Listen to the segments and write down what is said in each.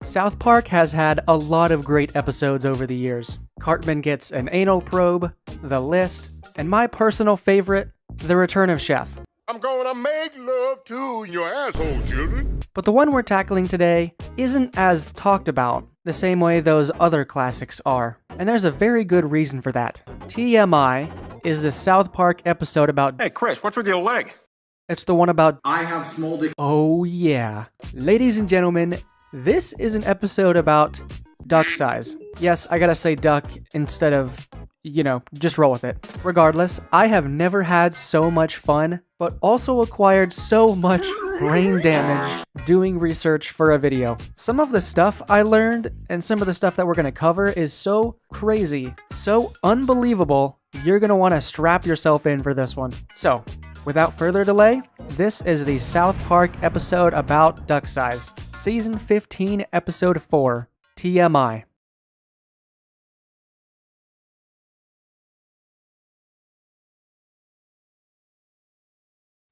South Park has had a lot of great episodes over the years. Cartman gets an anal probe, The List, and my personal favorite, The Return of Chef. I'm gonna make love to your asshole, children. But the one we're tackling today isn't as talked about the same way those other classics are. And there's a very good reason for that. TMI is the South Park episode about... Hey, Chris, what's with your leg? It's the one about... I have small dick. Oh yeah. Ladies and gentlemen, this is an episode about duck size. Yes, I gotta say duck instead of, just roll with it. Regardless, I have never had so much fun, but also acquired so much brain damage doing research for a video. Some of the stuff I learned and some of the stuff that we're gonna cover is so crazy, so unbelievable, you're gonna wanna strap yourself in for this one. So, without further delay, this is the South Park episode about duck size. Season 15, Episode 4, TMI.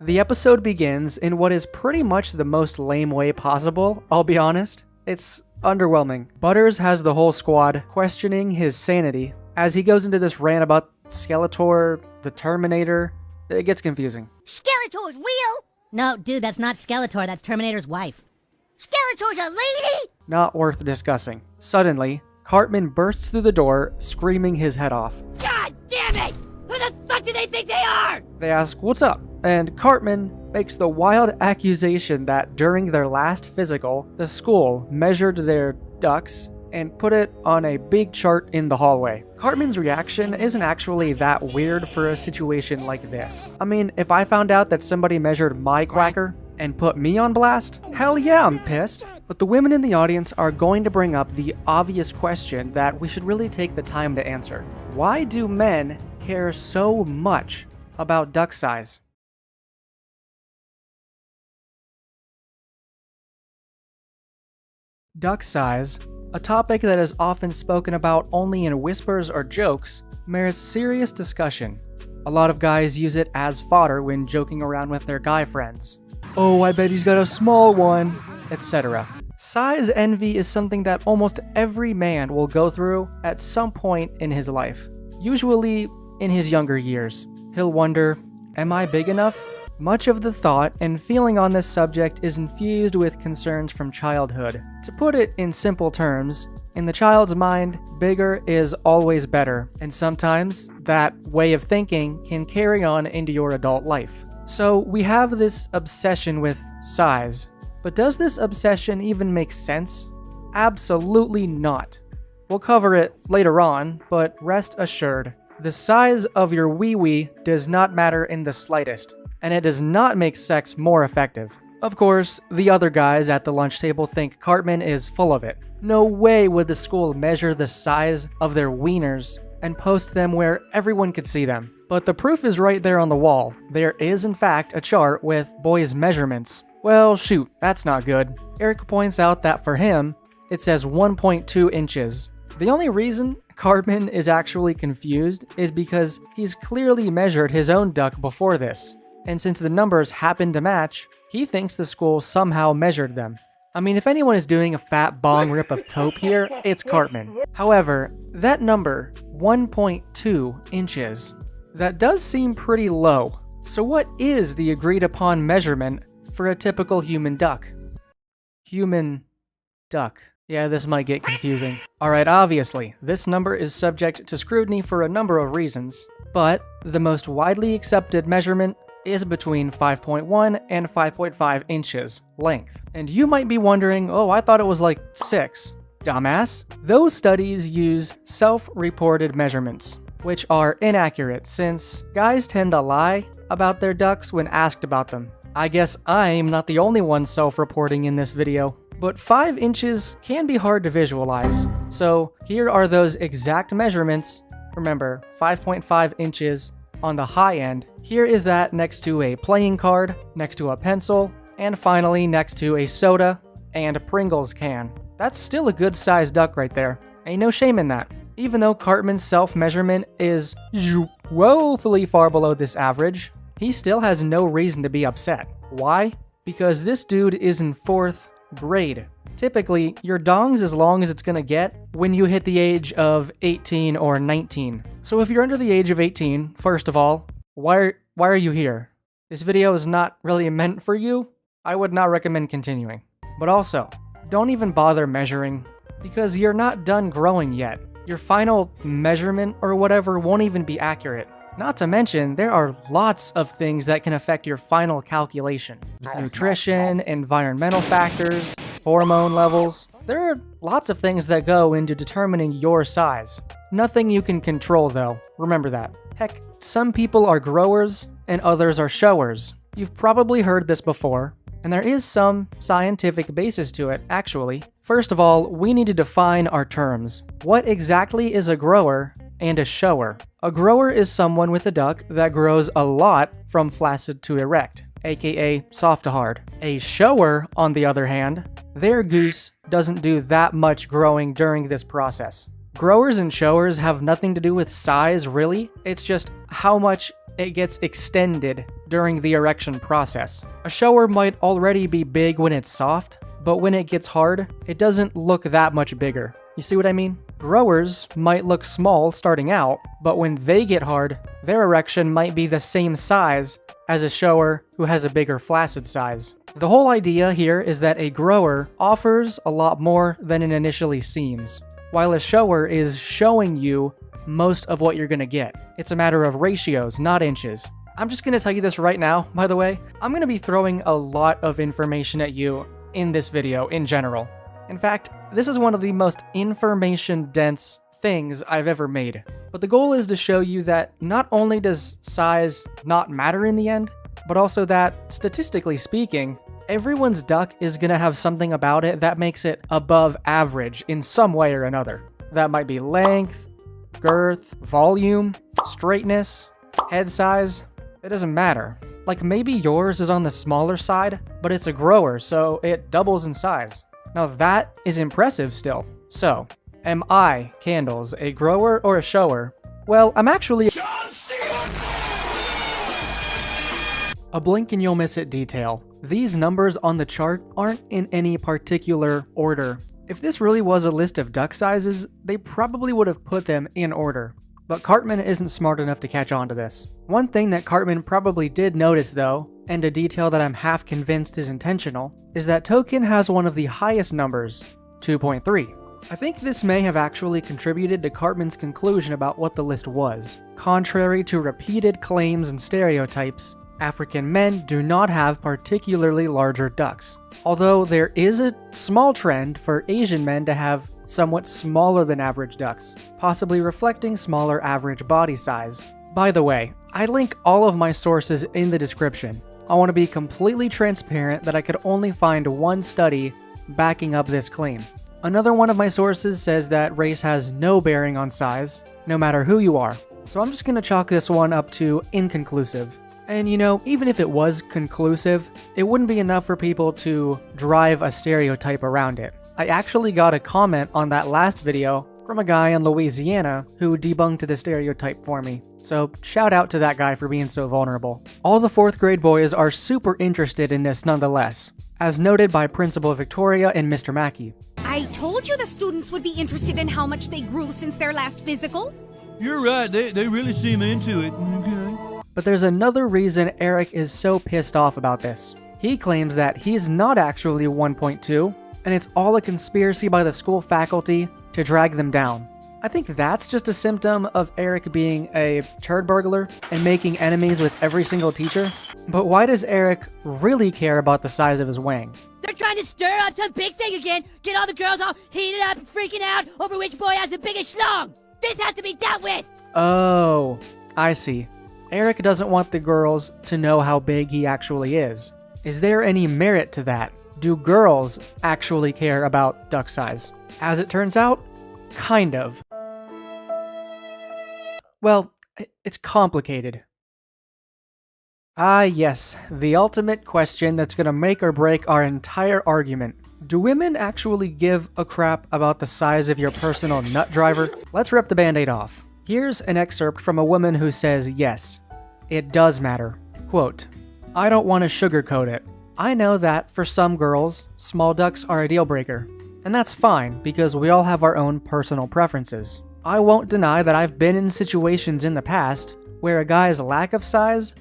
The episode begins in what is pretty much the most lame way possible, I'll be honest. It's underwhelming. Butters has the whole squad questioning his sanity as he goes into this rant about Skeletor, the Terminator. It gets confusing. Skeletor's real? No, dude, that's not Skeletor, that's Terminator's wife. Skeletor's a lady? Not worth discussing. Suddenly, Cartman bursts through the door, screaming his head off. God damn it! Who the fuck do they think they are? They ask, "What's up?" And Cartman makes the wild accusation that during their last physical, the school measured their ducks and put it on a big chart in the hallway. Cartman's reaction isn't actually that weird for a situation like this. I mean, if I found out that somebody measured my quacker and put me on blast, hell yeah, I'm pissed. But the women in the audience are going to bring up the obvious question that we should really take the time to answer. Why do men care so much about duck size? Duck size, a topic that is often spoken about only in whispers or jokes, merits serious discussion. A lot of guys use it as fodder when joking around with their guy friends. "Oh, I bet he's got a small one," etc. Size envy is something that almost every man will go through at some point in his life, usually in his younger years. He'll wonder, am I big enough? Much of the thought and feeling on this subject is infused with concerns from childhood. To put it in simple terms, in the child's mind, bigger is always better, and sometimes that way of thinking can carry on into your adult life. So we have this obsession with size, but does this obsession even make sense? Absolutely not. We'll cover it later on, but rest assured, the size of your wee-wee does not matter in the slightest, and it does not make sex more effective. Of course, the other guys at the lunch table think Cartman is full of it. No way would the school measure the size of their wieners and post them where everyone could see them. But the proof is right there on the wall. There is in fact a chart with boys' measurements. Well, shoot, that's not good. Eric points out that for him, it says 1.2 inches. The only reason Cartman is actually confused is because he's clearly measured his own duck before this. And since the numbers happen to match, he thinks the school somehow measured them. I mean, if anyone is doing a fat bong rip of coke here, it's Cartman. However, that number, 1.2 inches, that does seem pretty low. So what is the agreed upon measurement for a typical human duck? Human duck. Yeah, this might get confusing. Alright, obviously, this number is subject to scrutiny for a number of reasons, but the most widely accepted measurement is between 5.1 and 5.5 inches length. And you might be wondering, oh, I thought it was like 6. Dumbass. Those studies use self-reported measurements, which are inaccurate since guys tend to lie about their ducks when asked about them. I guess I'm not the only one self-reporting in this video. But 5 inches can be hard to visualize. So here are those exact measurements. Remember, 5.5 inches on the high end. Here is that next to a playing card, next to a pencil, and finally next to a soda and a Pringles can. That's still a good sized duck right there. Ain't no shame in that. Even though Cartman's self-measurement is woefully far below this average, he still has no reason to be upset. Why? Because this dude is in 4th grade. Typically, your dong's as long as it's gonna get when you hit the age of 18 or 19. So if you're under the age of 18, first of all, why are you here? This video is not really meant for you. I would not recommend continuing. But also, don't even bother measuring, because you're not done growing yet. Your final measurement or whatever won't even be accurate. Not to mention, there are lots of things that can affect your final calculation. Nutrition, environmental factors, hormone levels. There are lots of things that go into determining your size. Nothing you can control though, remember that. Heck, some people are growers and others are showers. You've probably heard this before, and there is some scientific basis to it, actually. First of all, we need to define our terms. What exactly is a grower and a shower? A grower is someone with a duck that grows a lot from flaccid to erect, aka soft to hard. A shower, on the other hand, their goose doesn't do that much growing during this process. Growers and showers have nothing to do with size, really. It's just how much it gets extended during the erection process. A shower might already be big when it's soft, but when it gets hard, it doesn't look that much bigger. You see what I mean? Growers might look small starting out, but when they get hard, their erection might be the same size as a shower who has a bigger flaccid size. The whole idea here is that a grower offers a lot more than it initially seems, while a shower is showing you most of what you're gonna get. It's a matter of ratios, not inches. I'm just gonna tell you this right now, by the way. I'm gonna be throwing a lot of information at you in this video in general. In fact, this is one of the most information-dense things I've ever made. But the goal is to show you that not only does size not matter in the end, but also that, statistically speaking, everyone's duck is gonna have something about it that makes it above average in some way or another. That might be length, girth, volume, straightness, head size. It doesn't matter. Like maybe yours is on the smaller side, but it's a grower, so it doubles in size. Now that is impressive still. So, am I, Candles, a grower or a shower? Well, I'm actually a blink and you'll miss it detail. These numbers on the chart aren't in any particular order. If this really was a list of duck sizes, they probably would have put them in order. But Cartman isn't smart enough to catch on to this. One thing that Cartman probably did notice though, and a detail that I'm half convinced is intentional, is that Token has one of the highest numbers, 2.3. I think this may have actually contributed to Cartman's conclusion about what the list was. Contrary to repeated claims and stereotypes, African men do not have particularly larger ducks, although there is a small trend for Asian men to have somewhat smaller than average ducks, possibly reflecting smaller average body size. By the way, I link all of my sources in the description. I want to be completely transparent that I could only find one study backing up this claim. Another one of my sources says that race has no bearing on size, no matter who you are. So I'm just going to chalk this one up to inconclusive. And you know, even if it was conclusive, it wouldn't be enough for people to drive a stereotype around it. I actually got a comment on that last video from a guy in Louisiana who debunked the stereotype for me. So shout out to that guy for being so vulnerable. All the 4th grade boys are super interested in this nonetheless, as noted by Principal Victoria and Mr. Mackey. I told you the students would be interested in how much they grew since their last physical. You're right, they really seem into it. Okay. But there's another reason Eric is so pissed off about this. He claims that he's not actually 1.2, and it's all a conspiracy by the school faculty to drag them down. I think that's just a symptom of Eric being a turd burglar and making enemies with every single teacher. But why does Eric really care about the size of his wang? They're trying to stir up some big thing again, get all the girls all heated up and freaking out over which boy has the biggest schlong. This has to be dealt with! Oh, I see. Eric doesn't want the girls to know how big he actually is. Is there any merit to that? Do girls actually care about duck size? As it turns out, kind of. Well, it's complicated. Ah yes, the ultimate question that's gonna make or break our entire argument. Do women actually give a crap about the size of your personal nut driver? Let's rip the band-aid off. Here's an excerpt from a woman who says yes, it does matter. Quote, "I don't want to sugarcoat it. I know that for some girls, small ducks are a deal breaker. And that's fine because we all have our own personal preferences. I won't deny that I've been in situations in the past where a guy's lack of size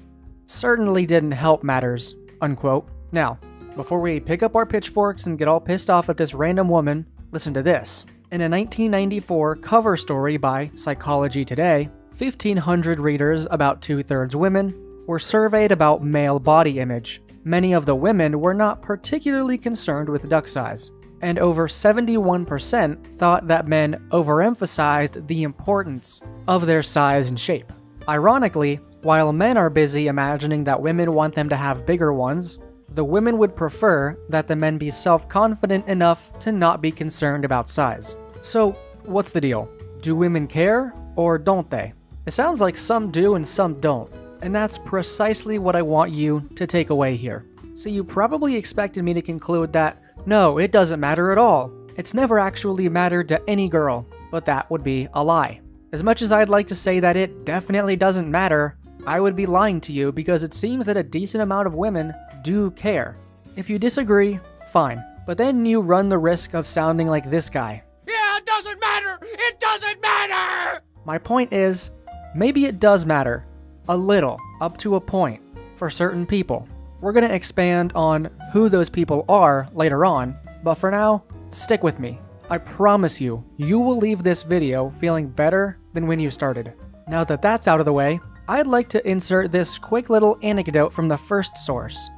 certainly didn't help matters, unquote. Now, before we pick up our pitchforks and get all pissed off at this random woman, listen to this. In a 1994 cover story by Psychology Today, 1,500 readers, about 2/3 women, were surveyed about male body image. Many of the women were not particularly concerned with duck size, and over 71% thought that men overemphasized the importance of their size and shape. Ironically, while men are busy imagining that women want them to have bigger ones, the women would prefer that the men be self-confident enough to not be concerned about size. So, what's the deal? Do women care, or don't they? It sounds like some do and some don't, and that's precisely what I want you to take away here. So you probably expected me to conclude that, no, it doesn't matter at all. It's never actually mattered to any girl, but that would be a lie. As much as I'd like to say that it definitely doesn't matter, I would be lying to you because it seems that a decent amount of women do care. If you disagree, fine, but then you run the risk of sounding like this guy. Yeah, it doesn't matter! It doesn't matter! My point is, maybe it does matter. A little, up to a point, for certain people. We're gonna expand on who those people are later on, but for now, stick with me. I promise you, you will leave this video feeling better than when you started. Now that that's out of the way, I'd like to insert this quick little anecdote from the first source.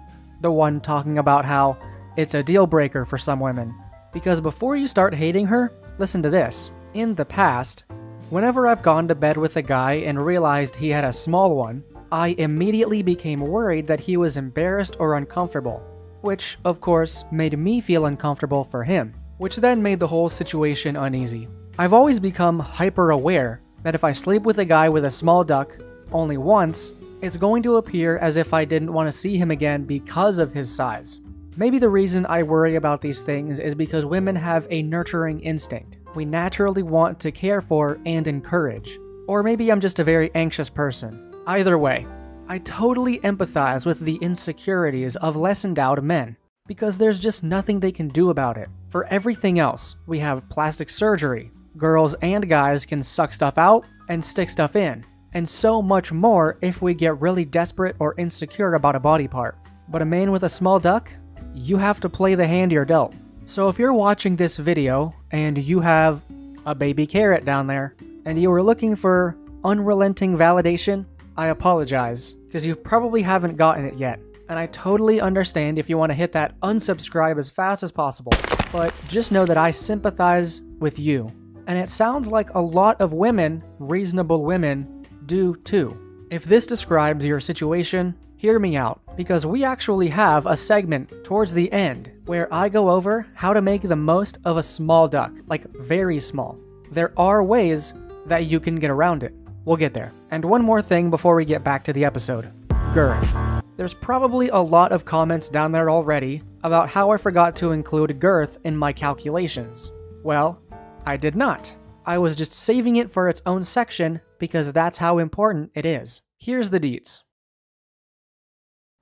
The one talking about how it's a deal breaker for some women. Because before you start hating her, listen to this. In the past, whenever I've gone to bed with a guy and realized he had a small one, I immediately became worried that he was embarrassed or uncomfortable, which, of course, made me feel uncomfortable for him, which then made the whole situation uneasy. I've always become hyper-aware that if I sleep with a guy with a small duck only once, it's going to appear as if I didn't want to see him again because of his size. Maybe the reason I worry about these things is because women have a nurturing instinct. We naturally want to care for and encourage. Or maybe I'm just a very anxious person. Either way, I totally empathize with the insecurities of less endowed men, because there's just nothing they can do about it. For everything else, we have plastic surgery. Girls and guys can suck stuff out and stick stuff in, and so much more if we get really desperate or insecure about a body part. But a man with a small duck? You have to play the hand you're dealt. So if you're watching this video and you have a baby carrot down there, and you were looking for unrelenting validation, I apologize, because you probably haven't gotten it yet. And I totally understand if you want to hit that unsubscribe as fast as possible. But just know that I sympathize with you. And it sounds like a lot of women, reasonable women, do too. If this describes your situation, hear me out, because we actually have a segment towards the end where I go over how to make the most of a small duck, like very small. There are ways that you can get around it. We'll get there. And one more thing before we get back to the episode. Girth. There's probably a lot of comments down there already about how I forgot to include girth in my calculations. Well, I did not. I was just saving it for its own section because that's how important it is. Here's the deets.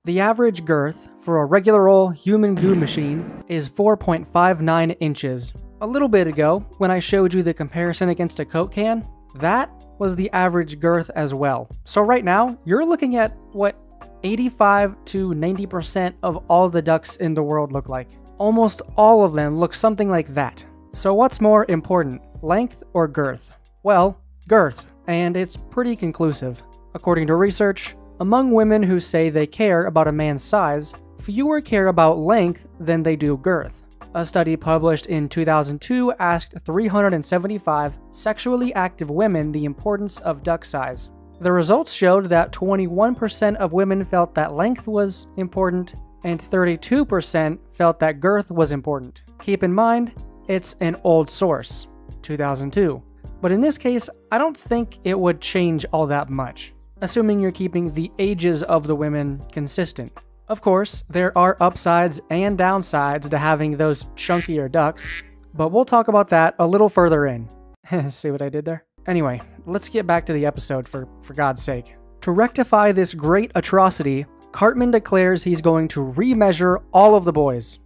The average girth for a regular old human goo machine is 4.59 inches. A little bit ago, when I showed you the comparison against a Coke can, that was the average girth as well. So right now, you're looking at what 85 to 90% of all the ducks in the world look like. Almost all of them look something like that. So what's more important, length or girth? Well, girth, and it's pretty conclusive. According to research, among women who say they care about a man's size, fewer care about length than they do girth. A study published in 2002 asked 375 sexually active women the importance of duck size. The results showed that 21% of women felt that length was important, and 32% felt that girth was important. Keep in mind, it's an old source, 2002. But in this case, I don't think it would change all that much, assuming you're keeping the ages of the women consistent. Of course, there are upsides and downsides to having those chunkier ducks, but we'll talk about that a little further in. See what I did there? Anyway, let's get back to the episode for God's sake. To rectify this great atrocity, Cartman declares he's going to remeasure all of the boys.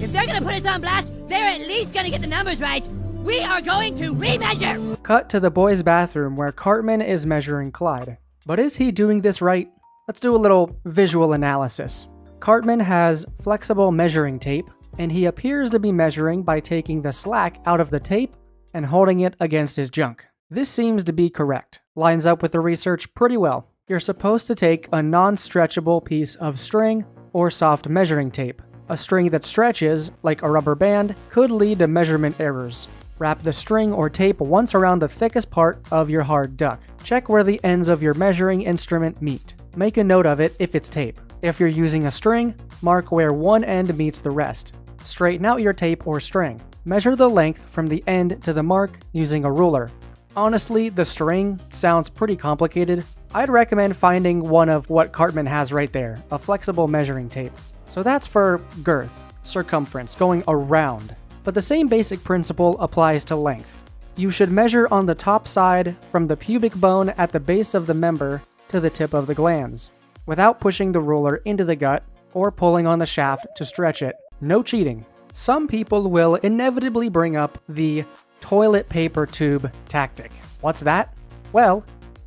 If they're gonna put us on blast, they're at least gonna get the numbers right. We are going to remeasure! Cut to the boys' bathroom where Cartman is measuring Clyde. But is he doing this right? Let's do a little visual analysis. Cartman has flexible measuring tape, and he appears to be measuring by taking the slack out of the tape and holding it against his junk. This seems to be correct. Lines up with the research pretty well. You're supposed to take a non-stretchable piece of string or soft measuring tape. A string that stretches, like a rubber band, could lead to measurement errors. Wrap the string or tape once around the thickest part of your hard duck. Check where the ends of your measuring instrument meet. Make a note of it if it's tape. If you're using a string, mark where one end meets the rest. Straighten out your tape or string. Measure the length from the end to the mark using a ruler. Honestly, the string sounds pretty complicated. I'd recommend finding one of what Cartman has right there, a flexible measuring tape. So that's for girth, circumference, going around. But the same basic principle applies to length. You should measure on the top side from the pubic bone at the base of the member to the tip of the glans, without pushing the ruler into the gut or pulling on the shaft to stretch it. No cheating. Some people will inevitably bring up the toilet paper tube tactic. What's that? Well,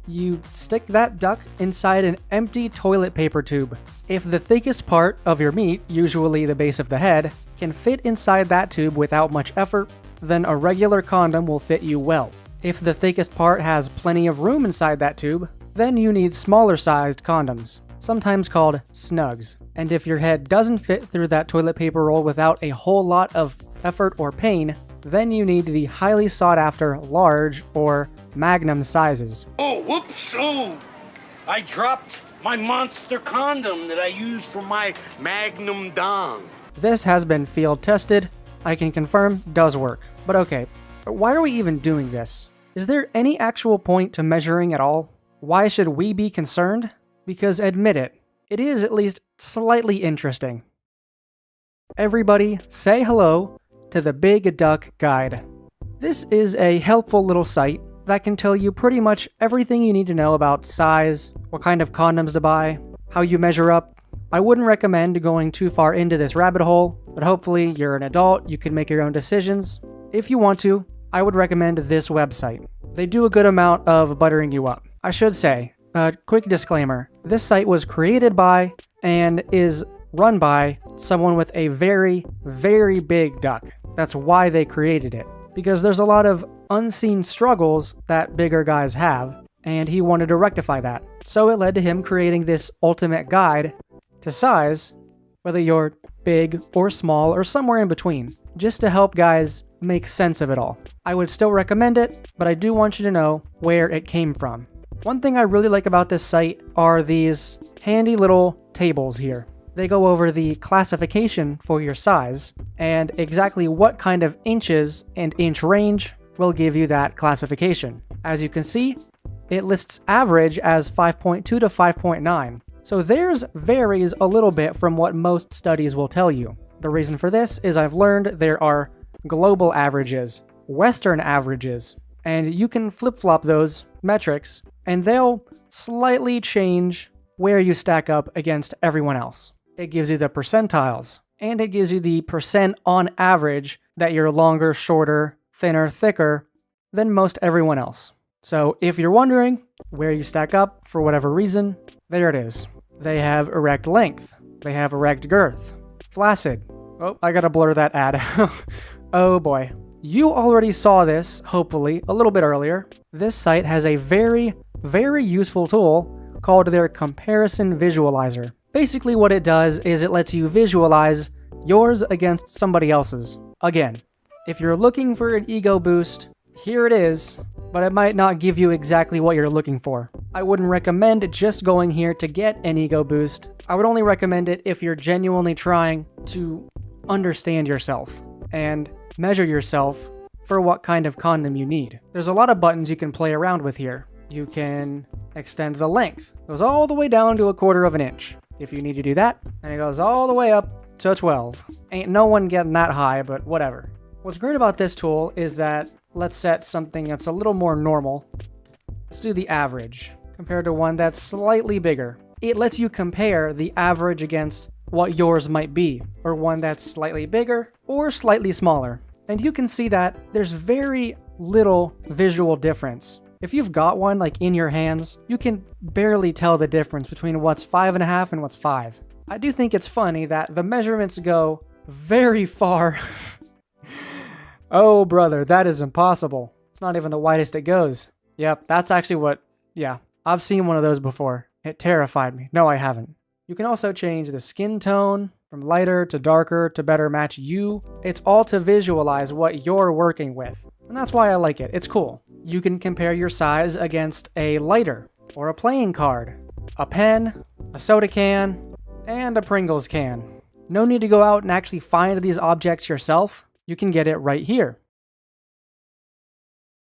you stick that duck inside an empty toilet paper tube. If the thickest part of your meat, usually the base of the head, can fit inside that tube without much effort, then a regular condom will fit you well. If the thickest part has plenty of room inside that tube, then you need smaller sized condoms, sometimes called snugs. And if your head doesn't fit through that toilet paper roll without a whole lot of effort or pain, then you need the highly sought after large or magnum sizes. Oh, whoops! Oh, I dropped my monster condom that I used for my Magnum Dong. This has been field tested. I can confirm does work. But okay, why are we even doing this? Is there any actual point to measuring at all? Why should we be concerned? Because admit it, it is at least slightly interesting. Everybody say hello to the Big Duck Guide. This is a helpful little site that can tell you pretty much everything you need to know about size, what kind of condoms to buy, how you measure up. I wouldn't recommend going too far into this rabbit hole, but hopefully you're an adult, you can make your own decisions. If you want to, I would recommend this website. They do a good amount of buttering you up. I should say, a quick disclaimer, this site was created by and is run by someone with a very, very big duck. That's why they created it. Because there's a lot of unseen struggles that bigger guys have, and he wanted to rectify that. So it led to him creating this ultimate guide to size, whether you're big or small or somewhere in between, just to help guys make sense of it all. I would still recommend it, but I do want you to know where it came from. One thing I really like about this site are these handy little tables here. They go over the classification for your size, and exactly what kind of inches and inch range will give you that classification. As you can see, it lists average as 5.2 to 5.9. So theirs varies a little bit from what most studies will tell you. The reason for this is I've learned there are global averages, Western averages, and you can flip-flop those metrics, and they'll slightly change where you stack up against everyone else. It gives you the percentiles, and it gives you the percent on average that you're longer, shorter, thinner, thicker than most everyone else. So if you're wondering where you stack up for whatever reason, there it is. They have erect length. They have erect girth. Flaccid. Oh, I gotta blur that ad. Oh boy. You already saw this, hopefully, a little bit earlier. This site has a very, very useful tool called their comparison visualizer. Basically what it does is it lets you visualize yours against somebody else's. Again, if you're looking for an ego boost, here it is, but it might not give you exactly what you're looking for. I wouldn't recommend just going here to get an ego boost. I would only recommend it if you're genuinely trying to understand yourself and measure yourself for what kind of condom you need. There's a lot of buttons you can play around with here. You can extend the length. It goes all the way down to 1/4 of an inch. If you need to do that, and it goes all the way up to 12. Ain't no one getting that high, but whatever. What's great about this tool is that let's set something that's a little more normal. Let's do the average, compared to one that's slightly bigger. it lets you compare the average against what yours might be, or one that's slightly bigger or slightly smaller. And you can see that there's very little visual difference. If you've got one like in your hands, you can barely tell the difference between what's 5.5 and what's 5. I do think it's funny that the measurements go very far. Oh brother, that is impossible. It's not even the widest it goes. Yep, that's actually yeah, I've seen one of those before. It terrified me. No, I haven't. You can also change the skin tone from lighter to darker to better match you. It's all to visualize what you're working with. And that's why I like it. It's cool. You can compare your size against a lighter, or a playing card, a pen, a soda can, and a Pringles can. No need to go out and actually find these objects yourself. You can get it right here.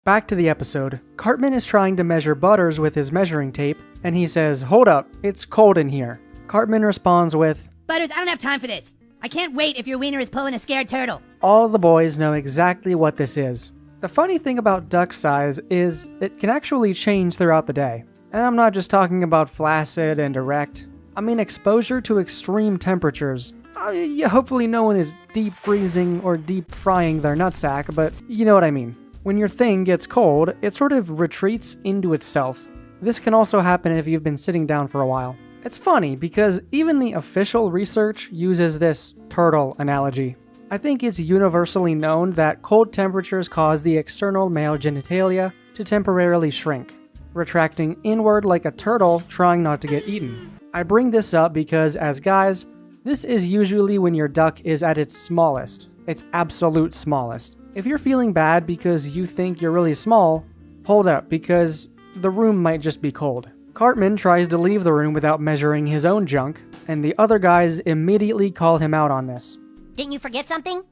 Back to the episode. Cartman is trying to measure Butters with his measuring tape, and he says, "Hold up, it's cold in here." Cartman responds with, Butters, I don't have time for this. I can't wait if your wiener is pulling a scared turtle. All the boys know exactly what this is. The funny thing about duck size is it can actually change throughout the day. And I'm not just talking about flaccid and erect. I mean exposure to extreme temperatures. Hopefully no one is deep freezing or deep frying their nutsack, but you know what I mean. When your thing gets cold, it sort of retreats into itself. This can also happen if you've been sitting down for a while. It's funny because even the official research uses this turtle analogy. I think it's universally known that cold temperatures cause the external male genitalia to temporarily shrink, retracting inward like a turtle trying not to get eaten. I bring this up because as guys, this is usually when your duck is at its smallest, its absolute smallest. If you're feeling bad because you think you're really small, hold up because the room might just be cold. Cartman tries to leave the room without measuring his own junk, and the other guys immediately call him out on this. Didn't you forget something?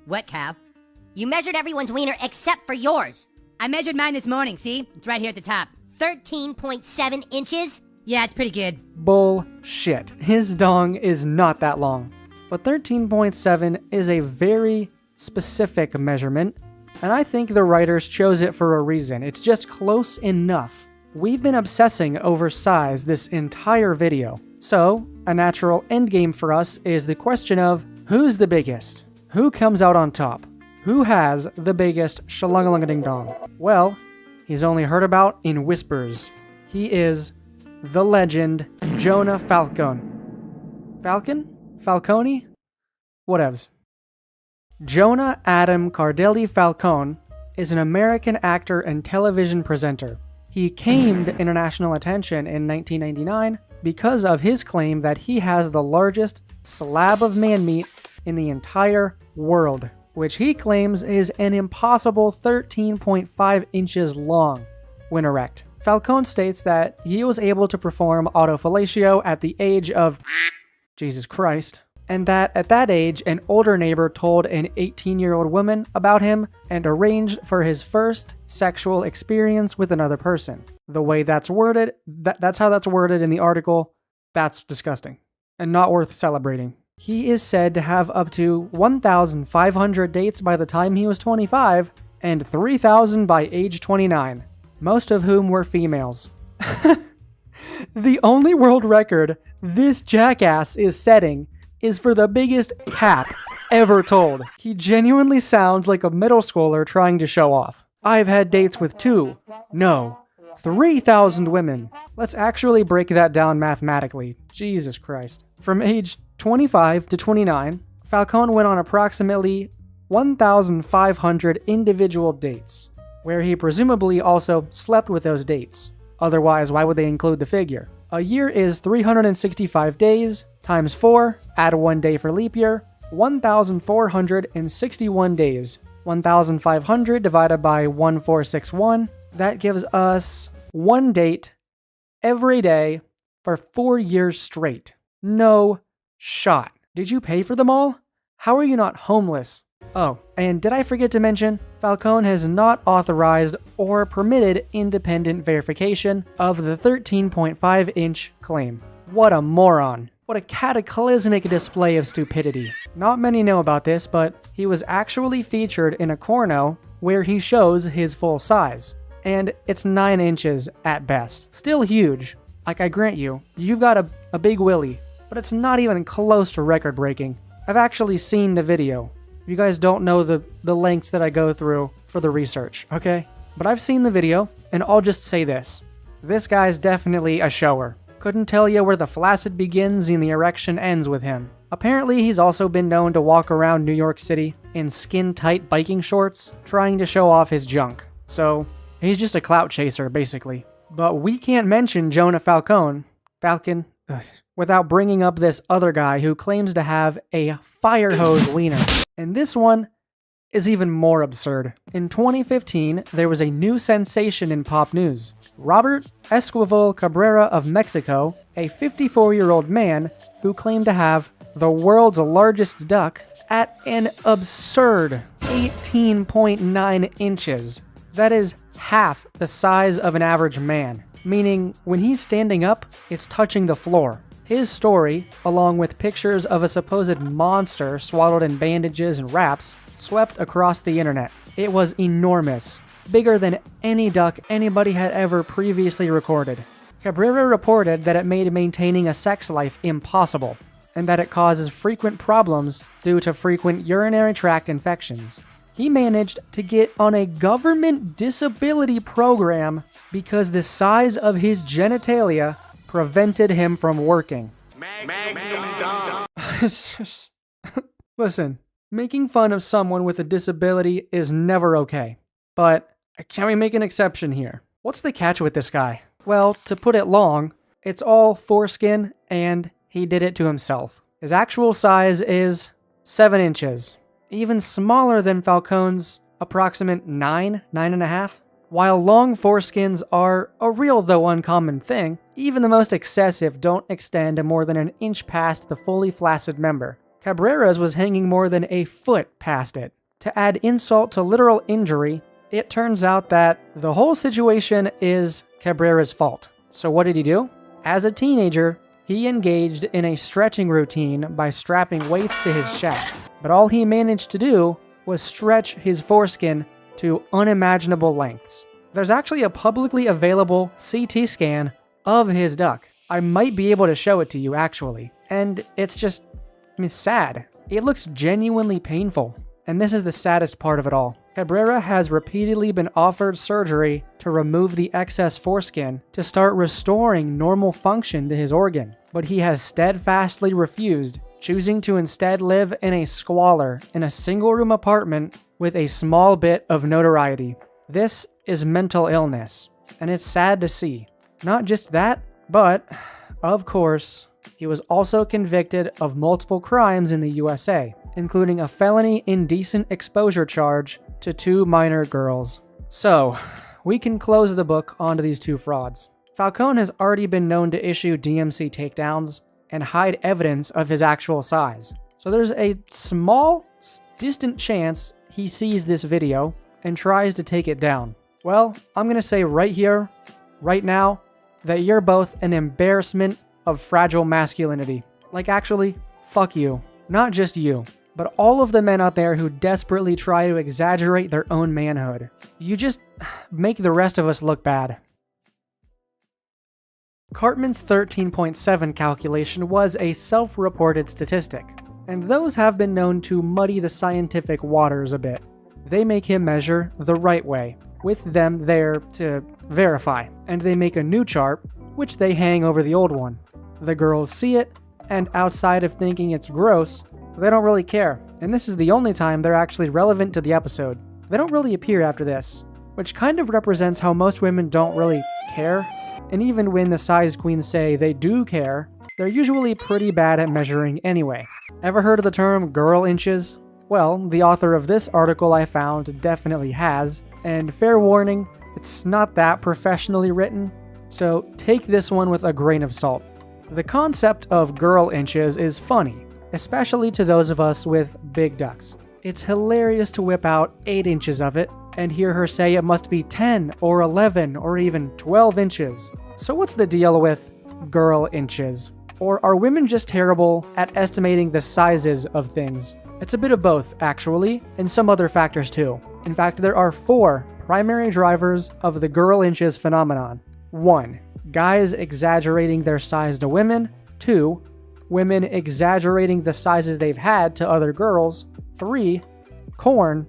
What, Cal? You measured everyone's wiener except for yours. I measured mine this morning, see? It's right here at the top. 13.7 inches? Yeah, it's pretty good. Bullshit. His dong is not that long. But 13.7 is a very specific measurement, and I think the writers chose it for a reason. It's just close enough. We've been obsessing over size this entire video, so a natural endgame for us is the question of who's the biggest? Who comes out on top? Who has the biggest shalungalungading-dong? Well, he's only heard about in whispers. He is the legend Jonah Falcone. Falcone? Whatevs. Jonah Adam Cardelli Falcone is an American actor and television presenter. He came to international attention in 1999 because of his claim that he has the largest slab of man meat in the entire world, which he claims is an impossible 13.5 inches long when erect. Falcone states that he was able to perform autofellatio at the age of Jesus Christ, and that at that age, an older neighbor told an 18-year-old woman about him and arranged for his first sexual experience with another person. The way that's worded, that's how that's worded in the article, that's disgusting and not worth celebrating. He is said to have up to 1,500 dates by the time he was 25 and 3,000 by age 29, most of whom were females. The only world record this jackass is setting is for the biggest cap ever told. He genuinely sounds like a middle schooler trying to show off. I've had dates with 3,000 women. Let's actually break that down mathematically. Jesus Christ. From age 25 to 29, Falcone went on approximately 1,500 individual dates, where he presumably also slept with those dates. Otherwise, why would they include the figure? A year is 365 days, times 4, add 1 day for leap year, 1,461 days. 1,500 divided by 1,461, that gives us 1 date every day for 4 years straight. No shot. Did you pay for them all? How are you not homeless? Oh, and did I forget to mention, Falcone has not authorized or permitted independent verification of the 13.5-inch claim. What a moron. What a cataclysmic display of stupidity. Not many know about this, but he was actually featured in a corno where he shows his full size. And it's 9 inches at best. Still huge, Like, I grant you, you've got a big willy, but it's not even close to record-breaking. I've actually seen the video. You guys don't know the lengths that I go through for the research, okay? But I've seen the video, and I'll just say this. This guy's definitely a shower. Couldn't tell you where the flaccid begins and the erection ends with him. Apparently, he's also been known to walk around New York City in skin-tight biking shorts, trying to show off his junk. So, he's just a clout chaser, basically. But we can't mention Jonah Falcon, without bringing up this other guy who claims to have a fire hose wiener. And this one is even more absurd. In 2015, there was a new sensation in pop news. Robert Esquivel Cabrera of Mexico, a 54-year-old man who claimed to have the world's largest duck at an absurd 18.9 inches. That is half the size of an average man, meaning when he's standing up, it's touching the floor. His story, along with pictures of a supposed monster swaddled in bandages and wraps, swept across the internet. It was enormous, bigger than any duck anybody had ever previously recorded. Cabrera reported that it made maintaining a sex life impossible, and that it causes frequent problems due to frequent urinary tract infections. He managed to get on a government disability program because the size of his genitalia prevented him from working. Listen, making fun of someone with a disability is never okay. But can we make an exception here? What's the catch with this guy? Well, to put it long, it's all foreskin and he did it to himself. His actual size is 7 inches. Even smaller than Falcon's approximate 9.5. While long foreskins are a real though uncommon thing, even the most excessive don't extend to more than an inch past the fully flaccid member. Cabrera's was hanging more than a foot past it. To add insult to literal injury, it turns out that the whole situation is Cabrera's fault. So what did he do? As a teenager, he engaged in a stretching routine by strapping weights to his shaft. But all he managed to do was stretch his foreskin to unimaginable lengths. There's actually a publicly available CT scan of his duck. I might be able to show it to you, actually. And it's just, sad. It looks genuinely painful. And this is the saddest part of it all. Cabrera has repeatedly been offered surgery to remove the excess foreskin to start restoring normal function to his organ. But he has steadfastly refused, choosing to instead live in a squalor in a single-room apartment with a small bit of notoriety. This is mental illness, and it's sad to see. Not just that, but, of course, he was also convicted of multiple crimes in the USA, including a felony indecent exposure charge to 2 minor girls. So, we can close the book onto these 2 frauds. Falcon has already been known to issue DMC takedowns and hide evidence of his actual size. So there's a small, distant chance he sees this video and tries to take it down. Well, I'm gonna say right here, right now, that you're both an embarrassment of fragile masculinity. Like, actually, fuck you. Not just you, but all of the men out there who desperately try to exaggerate their own manhood. You just make the rest of us look bad. Cartman's 13.7 calculation was a self-reported statistic, and those have been known to muddy the scientific waters a bit. They make him measure the right way, with them there to verify, and they make a new chart, which they hang over the old one. The girls see it, and outside of thinking it's gross, they don't really care, and this is the only time they're actually relevant to the episode. They don't really appear after this, which kind of represents how most women don't really care. And even when the size queens say they do care, they're usually pretty bad at measuring anyway. Ever heard of the term girl inches? Well, the author of this article I found definitely has, and fair warning, it's not that professionally written, so take this one with a grain of salt. The concept of girl inches is funny, especially to those of us with big ducks. It's hilarious to whip out 8 inches of it and hear her say it must be 10 or 11 or even 12 inches. So what's the deal with girl inches? Or are women just terrible at estimating the sizes of things? It's a bit of both, actually, and some other factors too. In fact, there are 4 primary drivers of the girl inches phenomenon. 1. guys exaggerating their size to women. 2, women exaggerating the sizes they've had to other girls. 3, corn.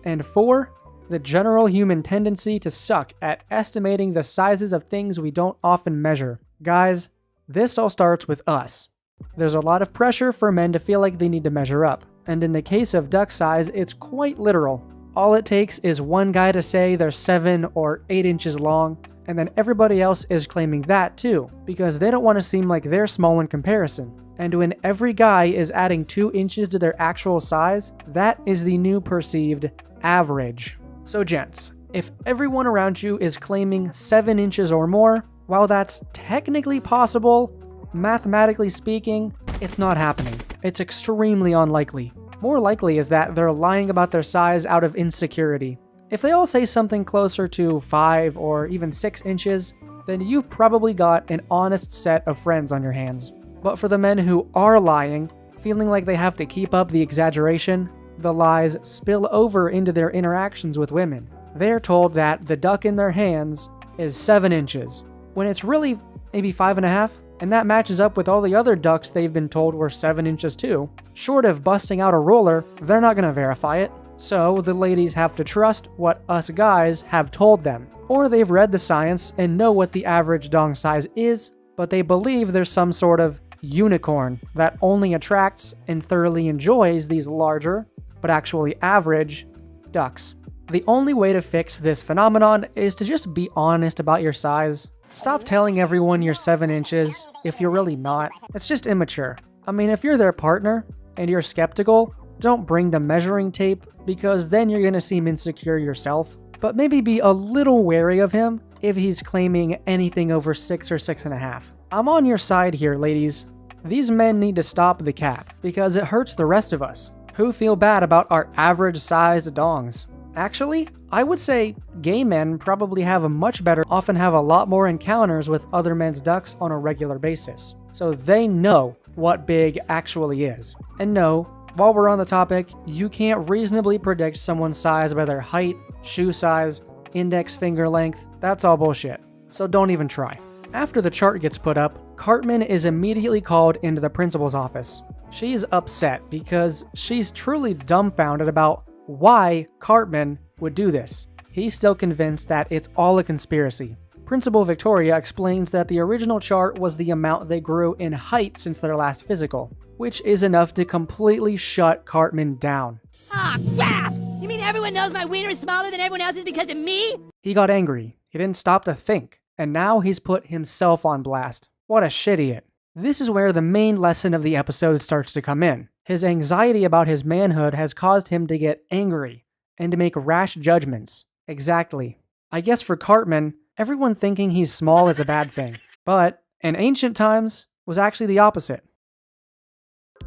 And 4, the general human tendency to suck at estimating the sizes of things we don't often measure. Guys, this all starts with us. There's a lot of pressure for men to feel like they need to measure up, and in the case of duck size, it's quite literal. All it takes is one guy to say they're 7 or 8 inches long, and then everybody else is claiming that too, because they don't want to seem like they're small in comparison. And when every guy is adding 2 inches to their actual size, that is the new perceived average. So gents, if everyone around you is claiming 7 inches or more, while that's technically possible, mathematically speaking, it's not happening. It's extremely unlikely. More likely is that they're lying about their size out of insecurity. If they all say something closer to 5 or even 6 inches, then you've probably got an honest set of friends on your hands. But for the men who are lying, feeling like they have to keep up the exaggeration, the lies spill over into their interactions with women. They're told that the duck in their hands is 7 inches, when it's really maybe 5.5, and that matches up with all the other ducks they've been told were 7 inches too. Short of busting out a ruler, they're not going to verify it. So the ladies have to trust what us guys have told them. Or they've read the science and know what the average dong size is, but they believe there's some sort of unicorn that only attracts and thoroughly enjoys these larger, but actually average, ducks. The only way to fix this phenomenon is to just be honest about your size. Stop telling everyone you're 7 inches if you're really not. It's just immature. I mean, if you're their partner and you're skeptical, don't bring the measuring tape because then you're gonna seem insecure yourself. But maybe be a little wary of him if he's claiming anything over 6 or 6.5. I'm on your side here, ladies. These men need to stop the cap because it hurts the rest of us who feel bad about our average-sized dongs. Actually, I would say gay men probably often have a lot more encounters with other men's ducks on a regular basis. So they know what big actually is. And no, while we're on the topic, you can't reasonably predict someone's size by their height, shoe size, index finger length. That's all bullshit. So don't even try. After the chart gets put up, Cartman is immediately called into the principal's office. She's upset because she's truly dumbfounded about why Cartman would do this. He's still convinced that it's all a conspiracy. Principal Victoria explains that the original chart was the amount they grew in height since their last physical, which is enough to completely shut Cartman down. Ah, crap! You mean everyone knows my wiener is smaller than everyone else's because of me? He got angry. He didn't stop to think, and now he's put himself on blast. What a shit-idiot. This is where the main lesson of the episode starts to come in. His anxiety about his manhood has caused him to get angry and to make rash judgments. Exactly. I guess for Cartman, everyone thinking he's small is a bad thing. But in ancient times, was actually the opposite.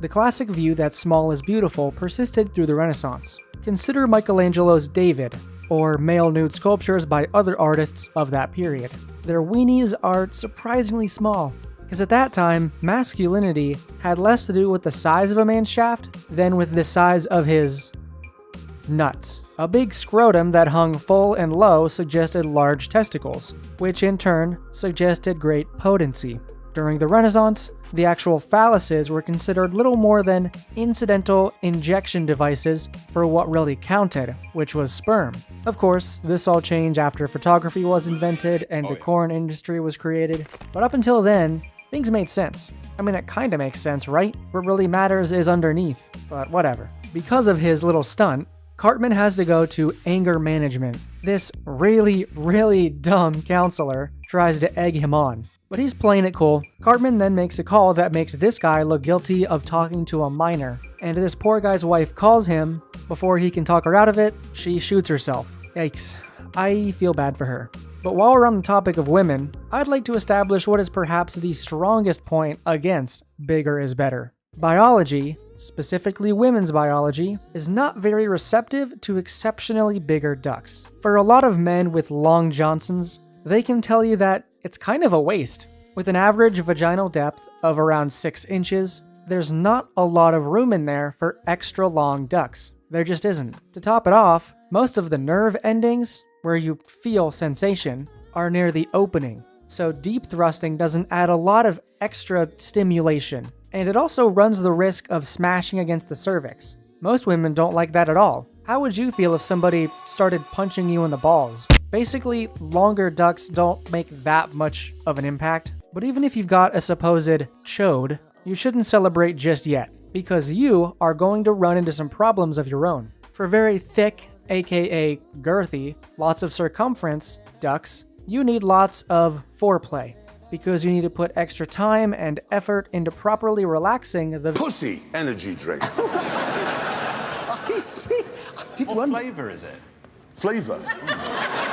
The classic view that small is beautiful persisted through the Renaissance. Consider Michelangelo's David, or male nude sculptures by other artists of that period. Their weenies are surprisingly small, because at that time, masculinity had less to do with the size of a man's shaft than with the size of his nuts. A big scrotum that hung full and low suggested large testicles, which in turn suggested great potency. During the Renaissance, the actual phalluses were considered little more than incidental injection devices for what really counted, which was sperm. Of course, this all changed after photography was invented and the corn industry was created, but up until then, things made sense. I mean, it kinda makes sense, right? What really matters is underneath, but whatever. Because of his little stunt, Cartman has to go to anger management. This really, really dumb counselor tries to egg him on, but he's playing it cool. Cartman then makes a call that makes this guy look guilty of talking to a minor, and this poor guy's wife calls him. Before he can talk her out of it, she shoots herself. Yikes. I feel bad for her. But while we're on the topic of women, I'd like to establish what is perhaps the strongest point against bigger is better. Biology, specifically women's biology, is not very receptive to exceptionally bigger ducks. For a lot of men with long Johnsons, they can tell you that it's kind of a waste. With an average vaginal depth of around 6 inches, there's not a lot of room in there for extra long ducks. There just isn't. To top it off, most of the nerve endings, where you feel sensation, are near the opening. so deep thrusting doesn't add a lot of extra stimulation, and it also runs the risk of smashing against the cervix. Most women don't like that at all. How would you feel if somebody started punching you in the balls? Basically, longer ducts don't make that much of an impact, but even if you've got a supposed chode, you shouldn't celebrate just yet, because you are going to run into some problems of your own. For very thick, aka girthy, lots of circumference ducts, you need lots of foreplay, because you need to put extra time and effort into properly relaxing the Pussy energy drink. What flavor is it? Flavor.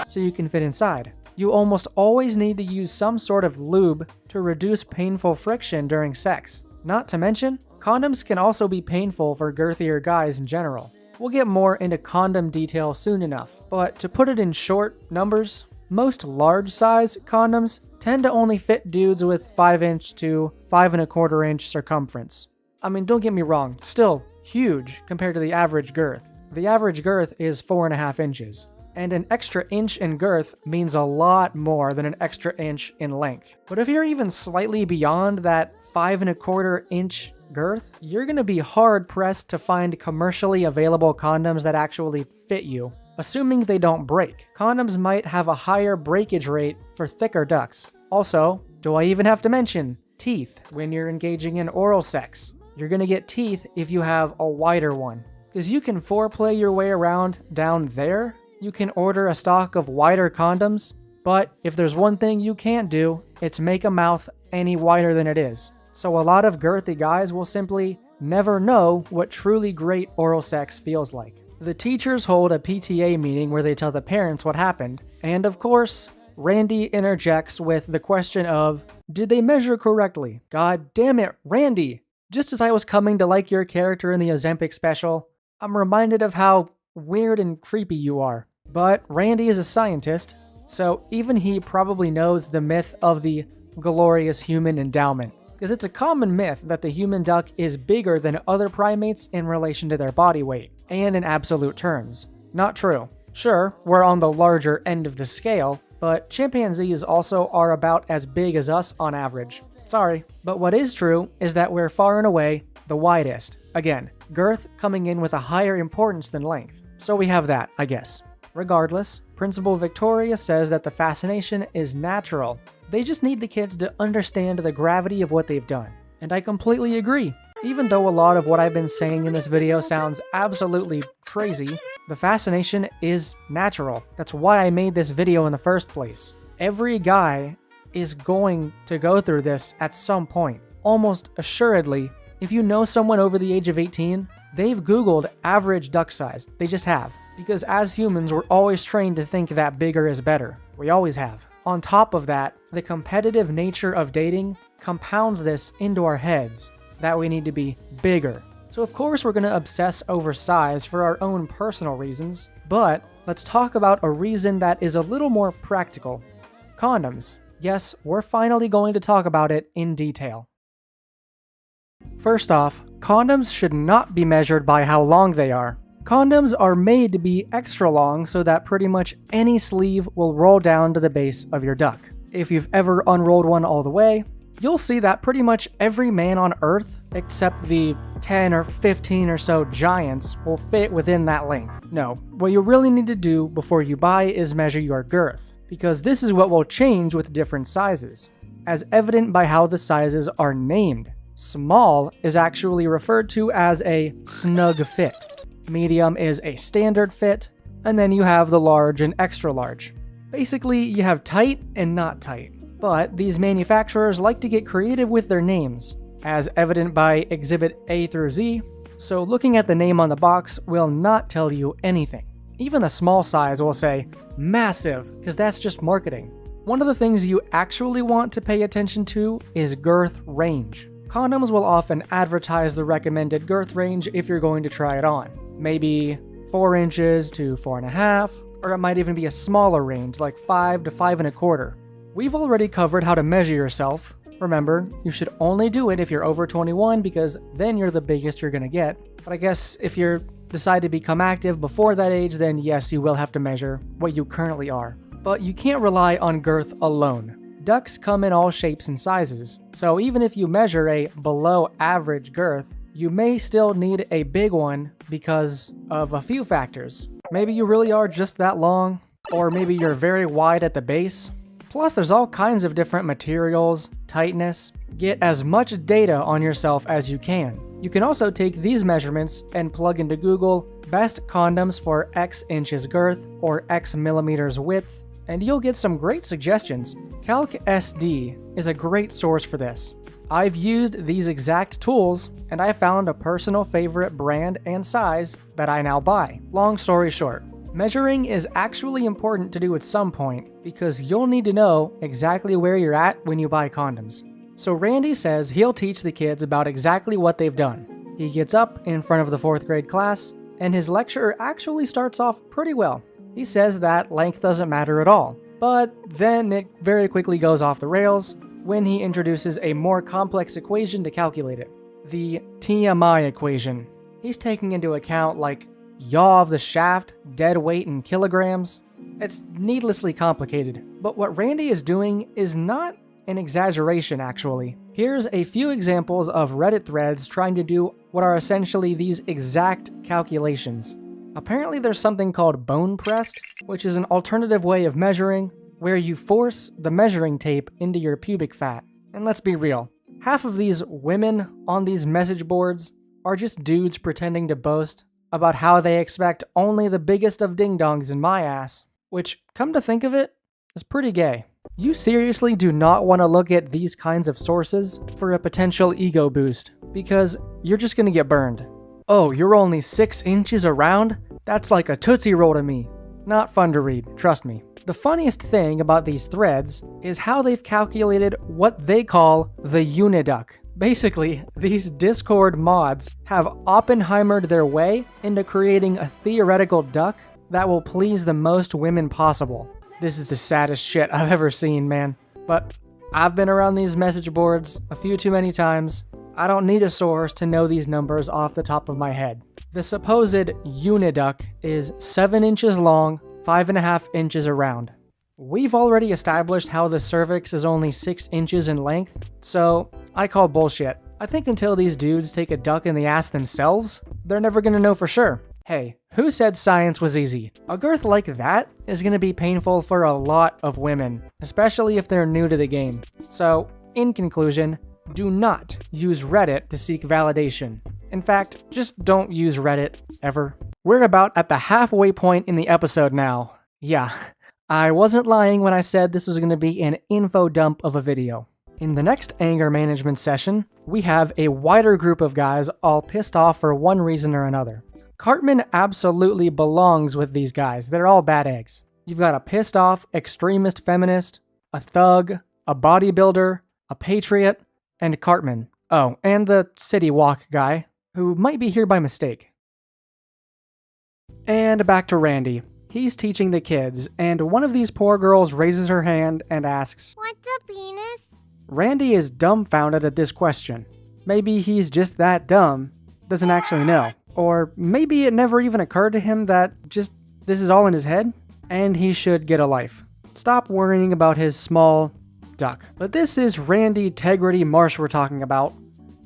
so you can fit inside. You almost always need to use some sort of lube to reduce painful friction during sex. Not to mention, condoms can also be painful for girthier guys in general. We'll get more into condom detail soon enough, but to put it in short numbers, most large size condoms tend to only fit dudes with 5" to 5¼ circumference. I mean, don't get me wrong, still huge compared to the average girth. The average girth is 4½ inches, and an extra inch in girth means a lot more than an extra inch in length. But if you're even slightly beyond that 5¼ inch girth, you're gonna be hard pressed to find commercially available condoms that actually fit you, assuming they don't break. Condoms might have a higher breakage rate for thicker ducts. Also, do I even have to mention teeth when you're engaging in oral sex? You're gonna get teeth if you have a wider one, because you can foreplay your way around down there. You can order a stock of wider condoms, but if there's one thing you can't do, it's make a mouth any wider than it is. So a lot of girthy guys will simply never know what truly great oral sex feels like. The teachers hold a PTA meeting where they tell the parents what happened, and of course, Randy interjects with the question of, did they measure correctly? God damn it, Randy! Just as I was coming to like your character in the Ozempic special, I'm reminded of how weird and creepy you are. But Randy is a scientist, so even he probably knows the myth of the glorious human endowment, because it's a common myth that the human duck is bigger than other primates in relation to their body weight, and in absolute terms. Not true. Sure, we're on the larger end of the scale, but chimpanzees also are about as big as us on average. Sorry. But what is true is that we're far and away the widest. Again, girth coming in with a higher importance than length. So we have that, I guess. Regardless, Principal Victoria says that the fascination is natural. They just need the kids to understand the gravity of what they've done. And I completely agree. Even though a lot of what I've been saying in this video sounds absolutely crazy, the fascination is natural. That's why I made this video in the first place. Every guy is going to go through this at some point. Almost assuredly, if you know someone over the age of 18, they've Googled average duck size. They just have. Because as humans, we're always trained to think that bigger is better. We always have. On top of that, the competitive nature of dating compounds this into our heads, that we need to be bigger. So of course we're going to obsess over size for our own personal reasons, but let's talk about a reason that is a little more practical. Condoms. Yes, we're finally going to talk about it in detail. First off, condoms should not be measured by how long they are. Condoms are made to be extra long so that pretty much any sleeve will roll down to the base of your duck. If you've ever unrolled one all the way, you'll see that pretty much every man on Earth, except the 10 or 15 or so giants, will fit within that length. No, what you really need to do before you buy is measure your girth, because this is what will change with different sizes, as evident by how the sizes are named. Small is actually referred to as a snug fit. Medium is a standard fit, and then you have the large and extra large. Basically, you have tight and not tight. But these manufacturers like to get creative with their names, as evident by Exhibit A through Z, so looking at the name on the box will not tell you anything. Even the small size will say massive, because that's just marketing. One of the things you actually want to pay attention to is girth range. Condoms will often advertise the recommended girth range if you're going to try it on. Maybe 4 inches to 4.5, or it might even be a smaller range like 5 to 5.25. We've already covered how to measure yourself. Remember, you should only do it if you're over 21 because then you're the biggest you're gonna get. But I guess if you decide to become active before that age, then yes, you will have to measure what you currently are. But you can't rely on girth alone. Ducks come in all shapes and sizes, so even if you measure a below average girth, you may still need a big one because of a few factors. Maybe you really are just that long, or maybe you're very wide at the base. Plus, there's all kinds of different materials, tightness. Get as much data on yourself as you can. You can also take these measurements and plug into Google best condoms for X inches girth or X millimeters width, and you'll get some great suggestions. CalcSD is a great source for this. I've used these exact tools, and I found a personal favorite brand and size that I now buy. Long story short, measuring is actually important to do at some point because you'll need to know exactly where you're at when you buy condoms. So Randy says he'll teach the kids about exactly what they've done. He gets up in front of the 4th grade class, and his lecture actually starts off pretty well. He says that length doesn't matter at all, but then it very quickly goes off the rails when he introduces a more complex equation to calculate it. The TMI equation. He's taking into account like yaw of the shaft, dead weight in kilograms. It's needlessly complicated, but what Randy is doing is not an exaggeration actually. Here's a few examples of Reddit threads trying to do what are essentially these exact calculations. Apparently there's something called bone pressed, which is an alternative way of measuring where you force the measuring tape into your pubic fat. And let's be real, half of these women on these message boards are just dudes pretending to boast about how they expect only the biggest of ding-dongs in my ass, which, come to think of it, is pretty gay. You seriously do not want to look at these kinds of sources for a potential ego boost, because you're just gonna get burned. Oh, you're only 6 inches around? That's like a Tootsie Roll to me. Not fun to read, trust me. The funniest thing about these threads is how they've calculated what they call the uniduck. Basically, these Discord mods have Oppenheimered their way into creating a theoretical duck that will please the most women possible. This is the saddest shit I've ever seen, man. But I've been around these message boards a few too many times. I don't need a source to know these numbers off the top of my head. The supposed uniduck is 7 inches long, 5.5 inches around. We've already established how the cervix is only 6 inches in length, so I call bullshit. I think until these dudes take a duck in the ass themselves, they're never gonna know for sure. Hey, who said science was easy? A girth like that is gonna be painful for a lot of women, especially if they're new to the game. So, in conclusion, do not use Reddit to seek validation. In fact, just don't use Reddit, ever. We're about at the halfway point in the episode now. Yeah, I wasn't lying when I said this was gonna be an info dump of a video. In the next anger management session, we have a wider group of guys all pissed off for one reason or another. Cartman absolutely belongs with these guys. They're all bad eggs. You've got a pissed off extremist feminist, a thug, a bodybuilder, a patriot, and Cartman. Oh, and the City Walk guy, who might be here by mistake. And back to Randy. He's teaching the kids, and one of these poor girls raises her hand and asks, "What's a penis?" Randy is dumbfounded at this question. Maybe he's just that dumb, doesn't actually know. Or maybe it never even occurred to him that just this is all in his head, and he should get a life. Stop worrying about his small duck. But this is Randy Tegrity Marsh we're talking about.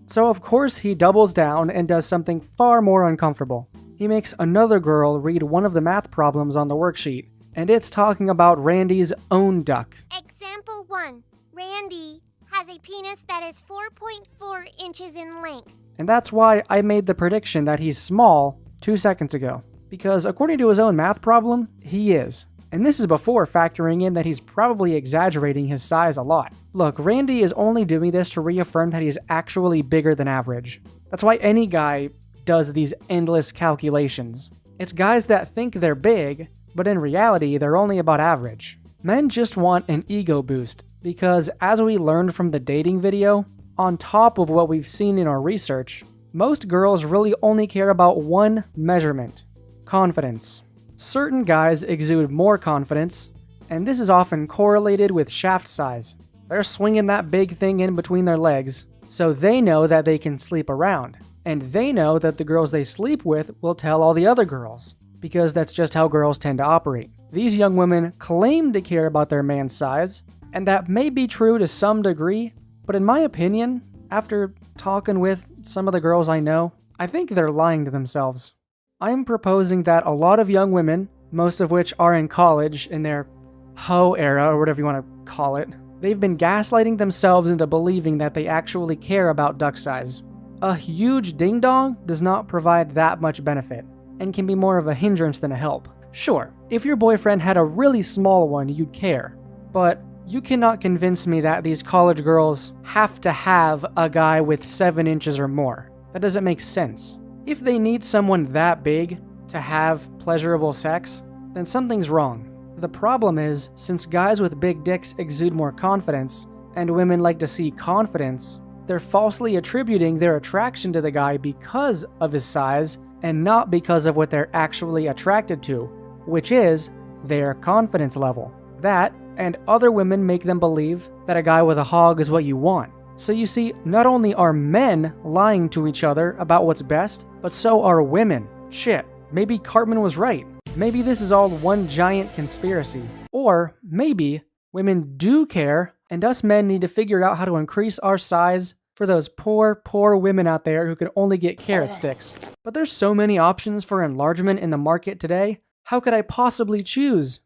So of course he doubles down and does something far more uncomfortable. He makes another girl read one of the math problems on the worksheet, and it's talking about Randy's own duck. Example 1. Randy has a penis that is 4.4 inches in length. And that's why I made the prediction that he's small 2 seconds ago. Because according to his own math problem, he is. And this is before factoring in that he's probably exaggerating his size a lot. Look, Randy is only doing this to reaffirm that he's actually bigger than average. That's why any guy does these endless calculations. It's guys that think they're big, but in reality, they're only about average. Men just want an ego boost, because as we learned from the dating video, on top of what we've seen in our research, most girls really only care about one measurement: confidence. Certain guys exude more confidence, and this is often correlated with shaft size. They're swinging that big thing in between their legs, so they know that they can sleep around. And they know that the girls they sleep with will tell all the other girls, because that's just how girls tend to operate. These young women claim to care about their man's size, And that may be true to some degree, but in my opinion, after talking with some of the girls I know, I think they're lying to themselves. I am proposing that a lot of young women, most of which are in college in their hoe era or whatever you want to call it, they've been gaslighting themselves into believing that they actually care about duck size. A huge ding-dong does not provide that much benefit, and can be more of a hindrance than a help. Sure, if your boyfriend had a really small one, you'd care, but you cannot convince me that these college girls have to have a guy with 7 inches or more. That doesn't make sense. If they need someone that big to have pleasurable sex, then something's wrong. The problem is, since guys with big dicks exude more confidence, and women like to see confidence, they're falsely attributing their attraction to the guy because of his size and not because of what they're actually attracted to, which is their confidence level. That and other women make them believe that a guy with a hog is what you want. So you see, not only are men lying to each other about what's best, but so are women. Shit, maybe Cartman was right. Maybe this is all one giant conspiracy. Or maybe women do care, and us men need to figure out how to increase our size for those poor women out there who can only get carrot sticks. But there's so many options for enlargement in the market today. How could I possibly choose?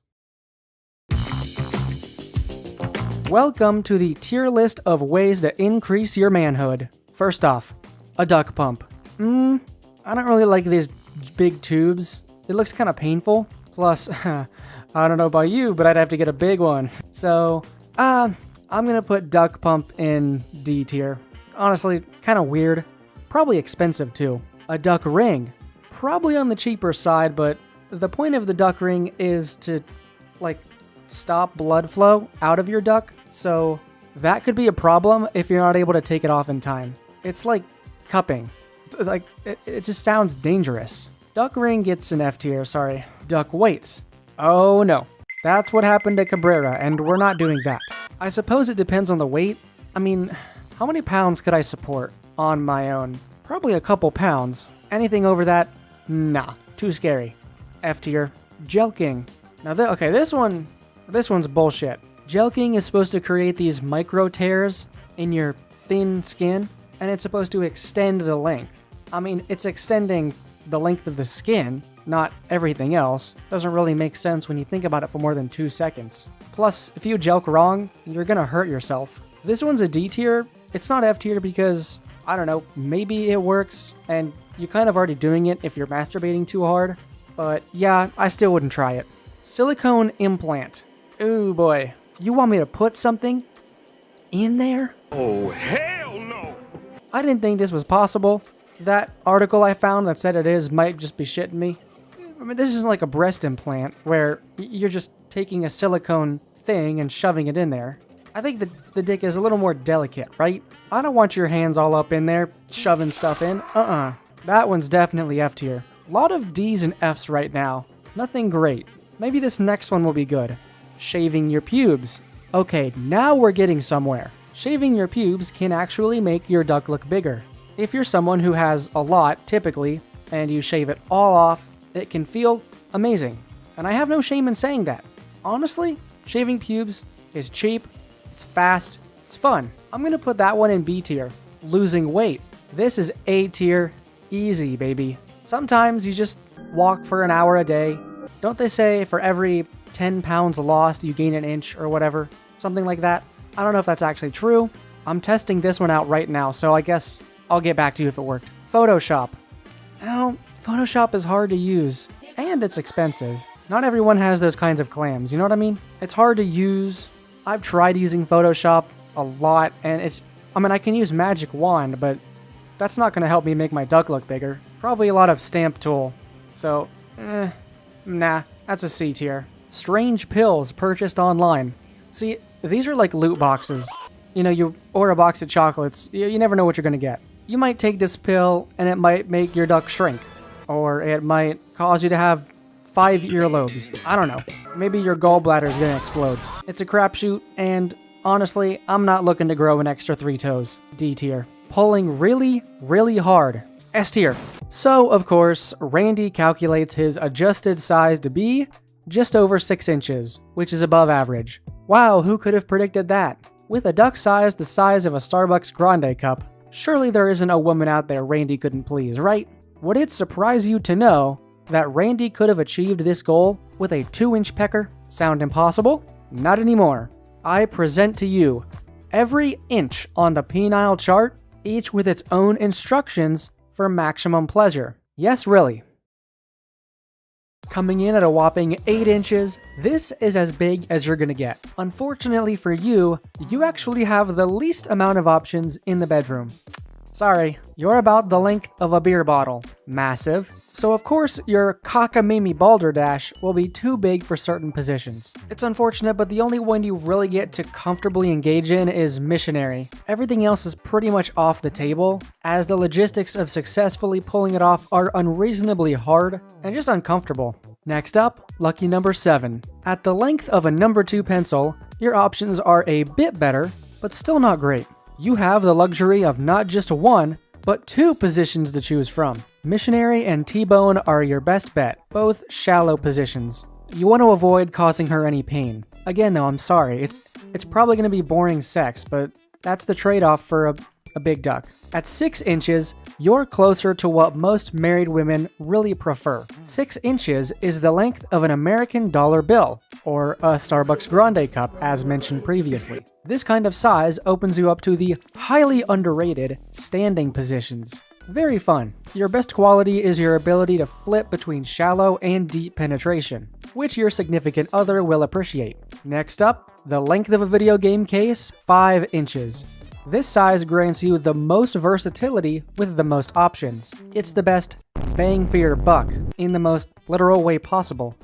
Welcome to the tier list of ways to increase your manhood. First off, a duck pump. I don't really like these big tubes. It looks kind of painful. Plus, I don't know about you, but I'd have to get a big one. So, I'm gonna put duck pump in D tier. Honestly, kind of weird. Probably expensive too. A duck ring. Probably on the cheaper side, but the point of the duck ring is to, like, stop blood flow out of your duck, so that could be a problem if you're not able to take it off in time. It's like cupping. It's like, it just sounds dangerous. Duck ring gets an F tier, sorry. Duck weights. Oh no. That's what happened to Cabrera, and we're not doing that. I suppose it depends on the weight. I mean, how many pounds could I support on my own? Probably a couple pounds. Anything over that? Nah, too scary. F tier. Jelking. Now, this one's bullshit. Jelking is supposed to create these micro tears in your thin skin, and it's supposed to extend the length. I mean, it's extending the length of the skin, not everything else. Doesn't really make sense when you think about it for more than 2 seconds. Plus, if you jelk wrong, you're gonna hurt yourself. This one's a D tier. It's not F tier because, I don't know, maybe it works, and you're kind of already doing it if you're masturbating too hard. But yeah, I still wouldn't try it. Silicone implant. Ooh boy, you want me to put something in there? Oh, hell no! I didn't think this was possible. That article I found that said it is might just be shitting me. I mean, this isn't like a breast implant where you're just taking a silicone thing and shoving it in there. I think the dick is a little more delicate, right? I don't want your hands all up in there, shoving stuff in. That one's definitely F tier. A lot of D's and F's right now. Nothing great. Maybe this next one will be good. Shaving your pubes. Okay, now we're getting somewhere. Shaving your pubes can actually make your duck look bigger. If you're someone who has a lot, typically, and you shave it all off, it can feel amazing. And I have no shame in saying that. Honestly, shaving pubes is cheap, it's fast, it's fun. I'm gonna put that one in B tier. Losing weight. This is A tier, easy, baby. Sometimes you just walk for an hour a day. Don't they say for every 10 pounds lost, you gain an inch or whatever? Something like that. I don't know if that's actually true. I'm testing this one out right now, so I guess I'll get back to you if it worked. Photoshop. Now, Photoshop is hard to use, and it's expensive. Not everyone has those kinds of clams, you know what I mean? It's hard to use. I've tried using Photoshop a lot, and I can use Magic Wand, but that's not gonna help me make my duck look bigger. Probably a lot of stamp tool. So, nah, that's a C tier. Strange pills purchased online. See, these are like loot boxes. You know, you order a box of chocolates, you never know what you're gonna get. You might take this pill and it might make your duck shrink. Or it might cause you to have 5 earlobes. I don't know. Maybe your gallbladder is gonna explode. It's a crapshoot, and honestly, I'm not looking to grow an extra 3 toes. D tier. Pulling really, really hard. S tier. So, of course, Randy calculates his adjusted size to be just over 6 inches, which is above average. Wow, who could have predicted that? With a duck size the size of a Starbucks Grande cup, surely there isn't a woman out there Randy couldn't please, right? Would it surprise you to know that Randy could have achieved this goal with a 2-inch pecker? Sound impossible? Not anymore. I present to you every inch on the penile chart, each with its own instructions for maximum pleasure. Yes, really. Coming in at a whopping 8 inches, this is as big as you're gonna get. Unfortunately for you, you actually have the least amount of options in the bedroom. Sorry, you're about the length of a beer bottle. Massive. So of course, your cockamamie balderdash will be too big for certain positions. It's unfortunate, but the only one you really get to comfortably engage in is missionary. Everything else is pretty much off the table, as the logistics of successfully pulling it off are unreasonably hard and just uncomfortable. Next up, lucky number 7. At the length of a number 2 pencil, your options are a bit better, but still not great. You have the luxury of not just 1, but 2 positions to choose from. Missionary and T-bone are your best bet, both shallow positions. You want to avoid causing her any pain. Again though, I'm sorry, it's probably going to be boring sex, but that's the trade-off for a big duck. At 6 inches, you're closer to what most married women really prefer. 6 inches is the length of an American dollar bill, or a Starbucks Grande cup as mentioned previously. This kind of size opens you up to the highly underrated standing positions. Very fun. Your best quality is your ability to flip between shallow and deep penetration, which your significant other will appreciate. Next up, the length of a video game case, 5 inches. This size grants you the most versatility with the most options. It's the best bang for your buck in the most literal way possible,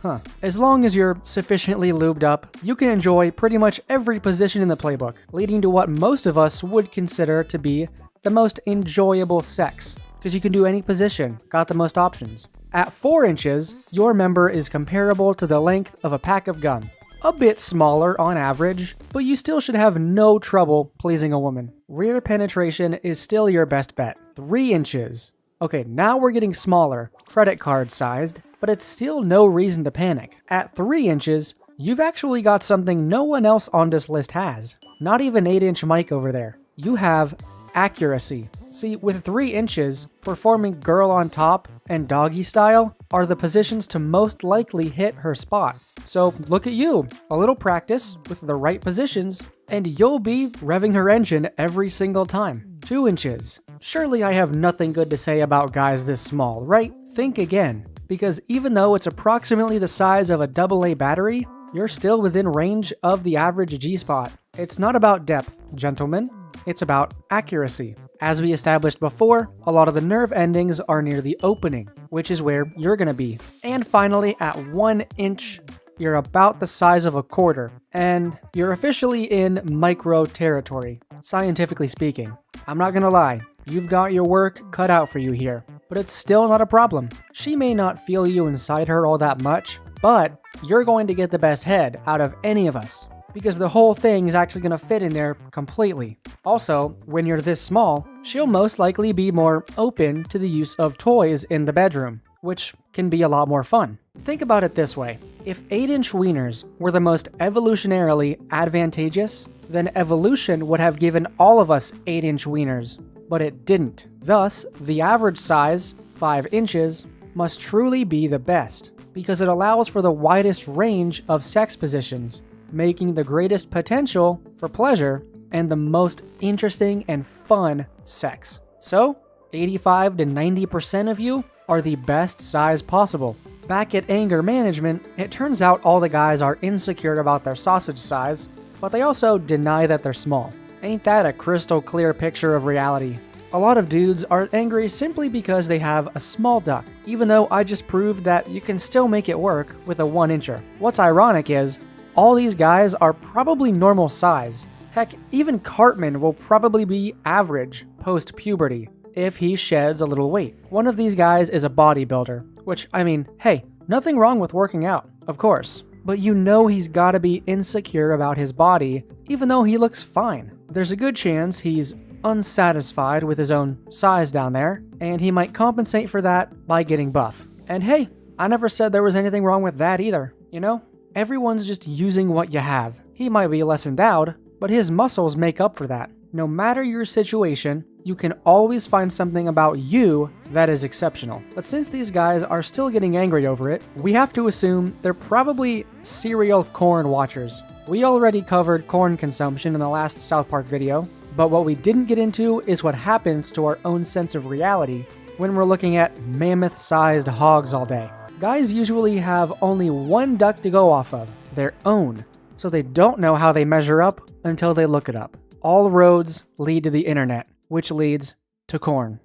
As long as you're sufficiently lubed up, you can enjoy pretty much every position in the playbook, leading to what most of us would consider to be the most enjoyable sex, because you can do any position, got the most options. At 4 inches, your member is comparable to the length of a pack of gum. A bit smaller on average, but you still should have no trouble pleasing a woman. Rear penetration is still your best bet. 3 inches. Okay, now we're getting smaller, credit card sized, but it's still no reason to panic. At 3 inches, you've actually got something no one else on this list has. Not even 8-inch Mike over there. You have accuracy. See, with 3 inches, performing girl on top and doggy style are the positions to most likely hit her spot. So look at you, a little practice with the right positions, and you'll be revving her engine every single time. 2 inches. Surely I have nothing good to say about guys this small, right? Think again, because even though it's approximately the size of a AA battery, you're still within range of the average G-spot. It's not about depth, gentlemen. It's about accuracy. As we established before, a lot of the nerve endings are near the opening, which is where you're gonna be. And finally, at 1 inch, you're about the size of a quarter, and you're officially in micro territory, scientifically speaking. I'm not gonna lie, you've got your work cut out for you here, but it's still not a problem. She may not feel you inside her all that much, but you're going to get the best head out of any of us, because the whole thing is actually going to fit in there completely. Also, when you're this small, she'll most likely be more open to the use of toys in the bedroom, which can be a lot more fun. Think about it this way. If 8-inch wieners were the most evolutionarily advantageous, then evolution would have given all of us 8-inch wieners, but it didn't. Thus, the average size, 5 inches, must truly be the best, because it allows for the widest range of sex positions, making the greatest potential for pleasure and the most interesting and fun sex. So, 85 to 90% of you are the best size possible. Back at anger management, it turns out all the guys are insecure about their sausage size, but they also deny that they're small. Ain't that a crystal clear picture of reality? A lot of dudes are angry simply because they have a small duck, even though I just proved that you can still make it work with a 1-incher. What's ironic is, all these guys are probably normal size. Heck, even Cartman will probably be average post-puberty if he sheds a little weight. One of these guys is a bodybuilder, which, I mean, hey, nothing wrong with working out, of course. But you know he's gotta be insecure about his body, even though he looks fine. There's a good chance he's unsatisfied with his own size down there, and he might compensate for that by getting buff. And hey, I never said there was anything wrong with that either, you know? Everyone's just using what you have. He might be less endowed, but his muscles make up for that. No matter your situation, you can always find something about you that is exceptional. But since these guys are still getting angry over it, we have to assume they're probably serial corn watchers. We already covered corn consumption in the last South Park video, but what we didn't get into is what happens to our own sense of reality when we're looking at mammoth-sized hogs all day. Guys usually have only one duck to go off of, their own, so they don't know how they measure up until they look it up. All roads lead to the internet, which leads to corn.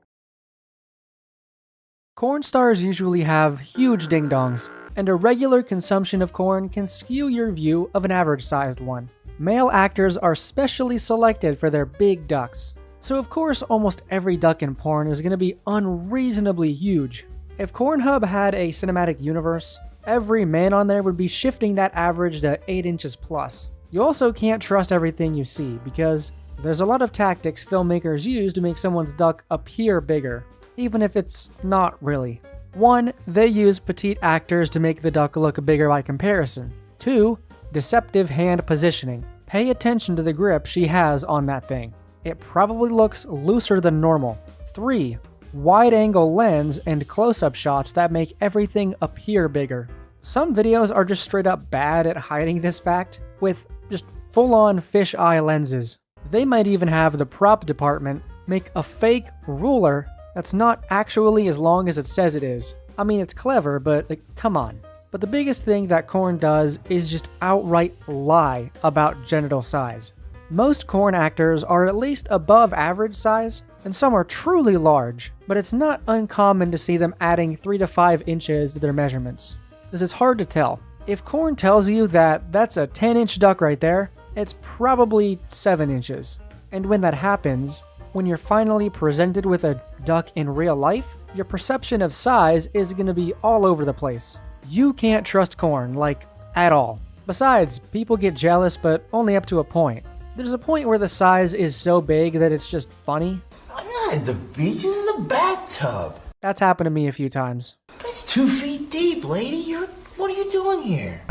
Corn stars usually have huge ding-dongs, and a regular consumption of corn can skew your view of an average-sized one. Male actors are specially selected for their big ducks, so of course almost every duck in porn is going to be unreasonably huge. If Cornhub had a cinematic universe, every man on there would be shifting that average to 8 inches plus. You also can't trust everything you see, because there's a lot of tactics filmmakers use to make someone's duck appear bigger, even if it's not really. 1. They use petite actors to make the duck look bigger by comparison. 2. Deceptive hand positioning. Pay attention to the grip she has on that thing. It probably looks looser than normal. 3. Wide-angle lens and close-up shots that make everything appear bigger. Some videos are just straight up bad at hiding this fact, with just full-on fisheye lenses. They might even have the prop department make a fake ruler that's not actually as long as it says it is. I mean, it's clever, but like, come on. But the biggest thing that corn does is just outright lie about genital size. Most corn actors are at least above average size, and some are truly large, but it's not uncommon to see them adding 3 to 5 inches to their measurements, because it's hard to tell. If corn tells you that that's a 10-inch duck right there, it's probably 7 inches. And when that happens, when you're finally presented with a duck in real life, your perception of size is going to be all over the place. You can't trust corn, like, at all. Besides, people get jealous, but only up to a point. There's a point where the size is so big that it's just funny. I'm not at the beach, this is a bathtub. That's happened to me a few times. It's 2 feet deep, lady. What are you doing here?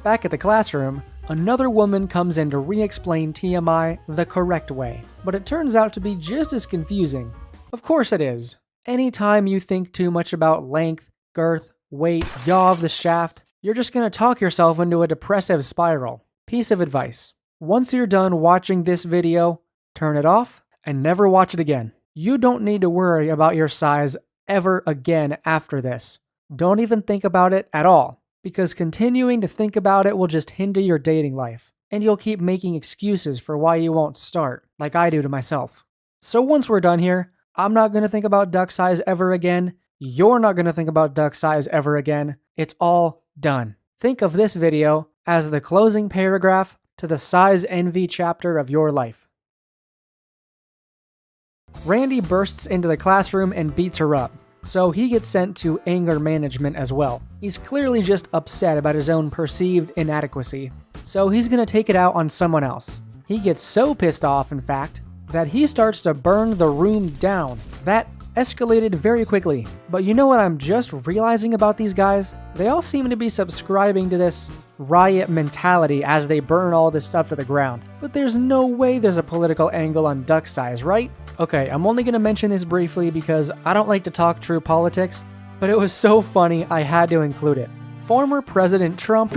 Back at the classroom, another woman comes in to re-explain TMI the correct way, but it turns out to be just as confusing. Of course it is. Anytime you think too much about length, girth, weight, yaw of the shaft, you're just going to talk yourself into a depressive spiral. Piece of advice. Once you're done watching this video, turn it off and never watch it again. You don't need to worry about your size ever again after this. Don't even think about it at all, because continuing to think about it will just hinder your dating life, and you'll keep making excuses for why you won't start, like I do to myself. So once we're done here, I'm not going to think about duck size ever again. You're not going to think about duck size ever again. It's all done. Think of this video as the closing paragraph to the size envy chapter of your life. Randy bursts into the classroom and beats her up, so he gets sent to anger management as well. He's clearly just upset about his own perceived inadequacy, so he's going to take it out on someone else. He gets so pissed off, in fact, that he starts to burn the room down. That escalated very quickly. But you know what I'm just realizing about these guys? They all seem to be subscribing to this riot mentality as they burn all this stuff to the ground. But there's no way there's a political angle on duck size, right? Okay, I'm only going to mention this briefly because I don't like to talk true politics, but it was so funny I had to include it. Former President Trump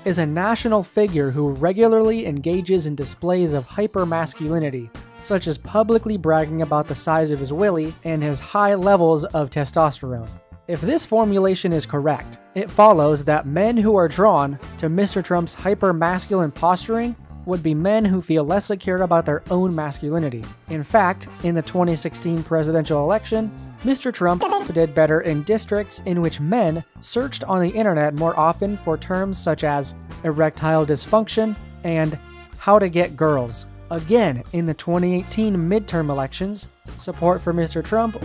is a national figure who regularly engages in displays of hypermasculinity, such as publicly bragging about the size of his willy and his high levels of testosterone. If this formulation is correct, it follows that men who are drawn to Mr. Trump's hyper-masculine posturing would be men who feel less secure about their own masculinity. In fact, in the 2016 presidential election, Mr. Trump did better in districts in which men searched on the internet more often for terms such as erectile dysfunction and how to get girls. Again, in the 2018 midterm elections, support for Mr. Trump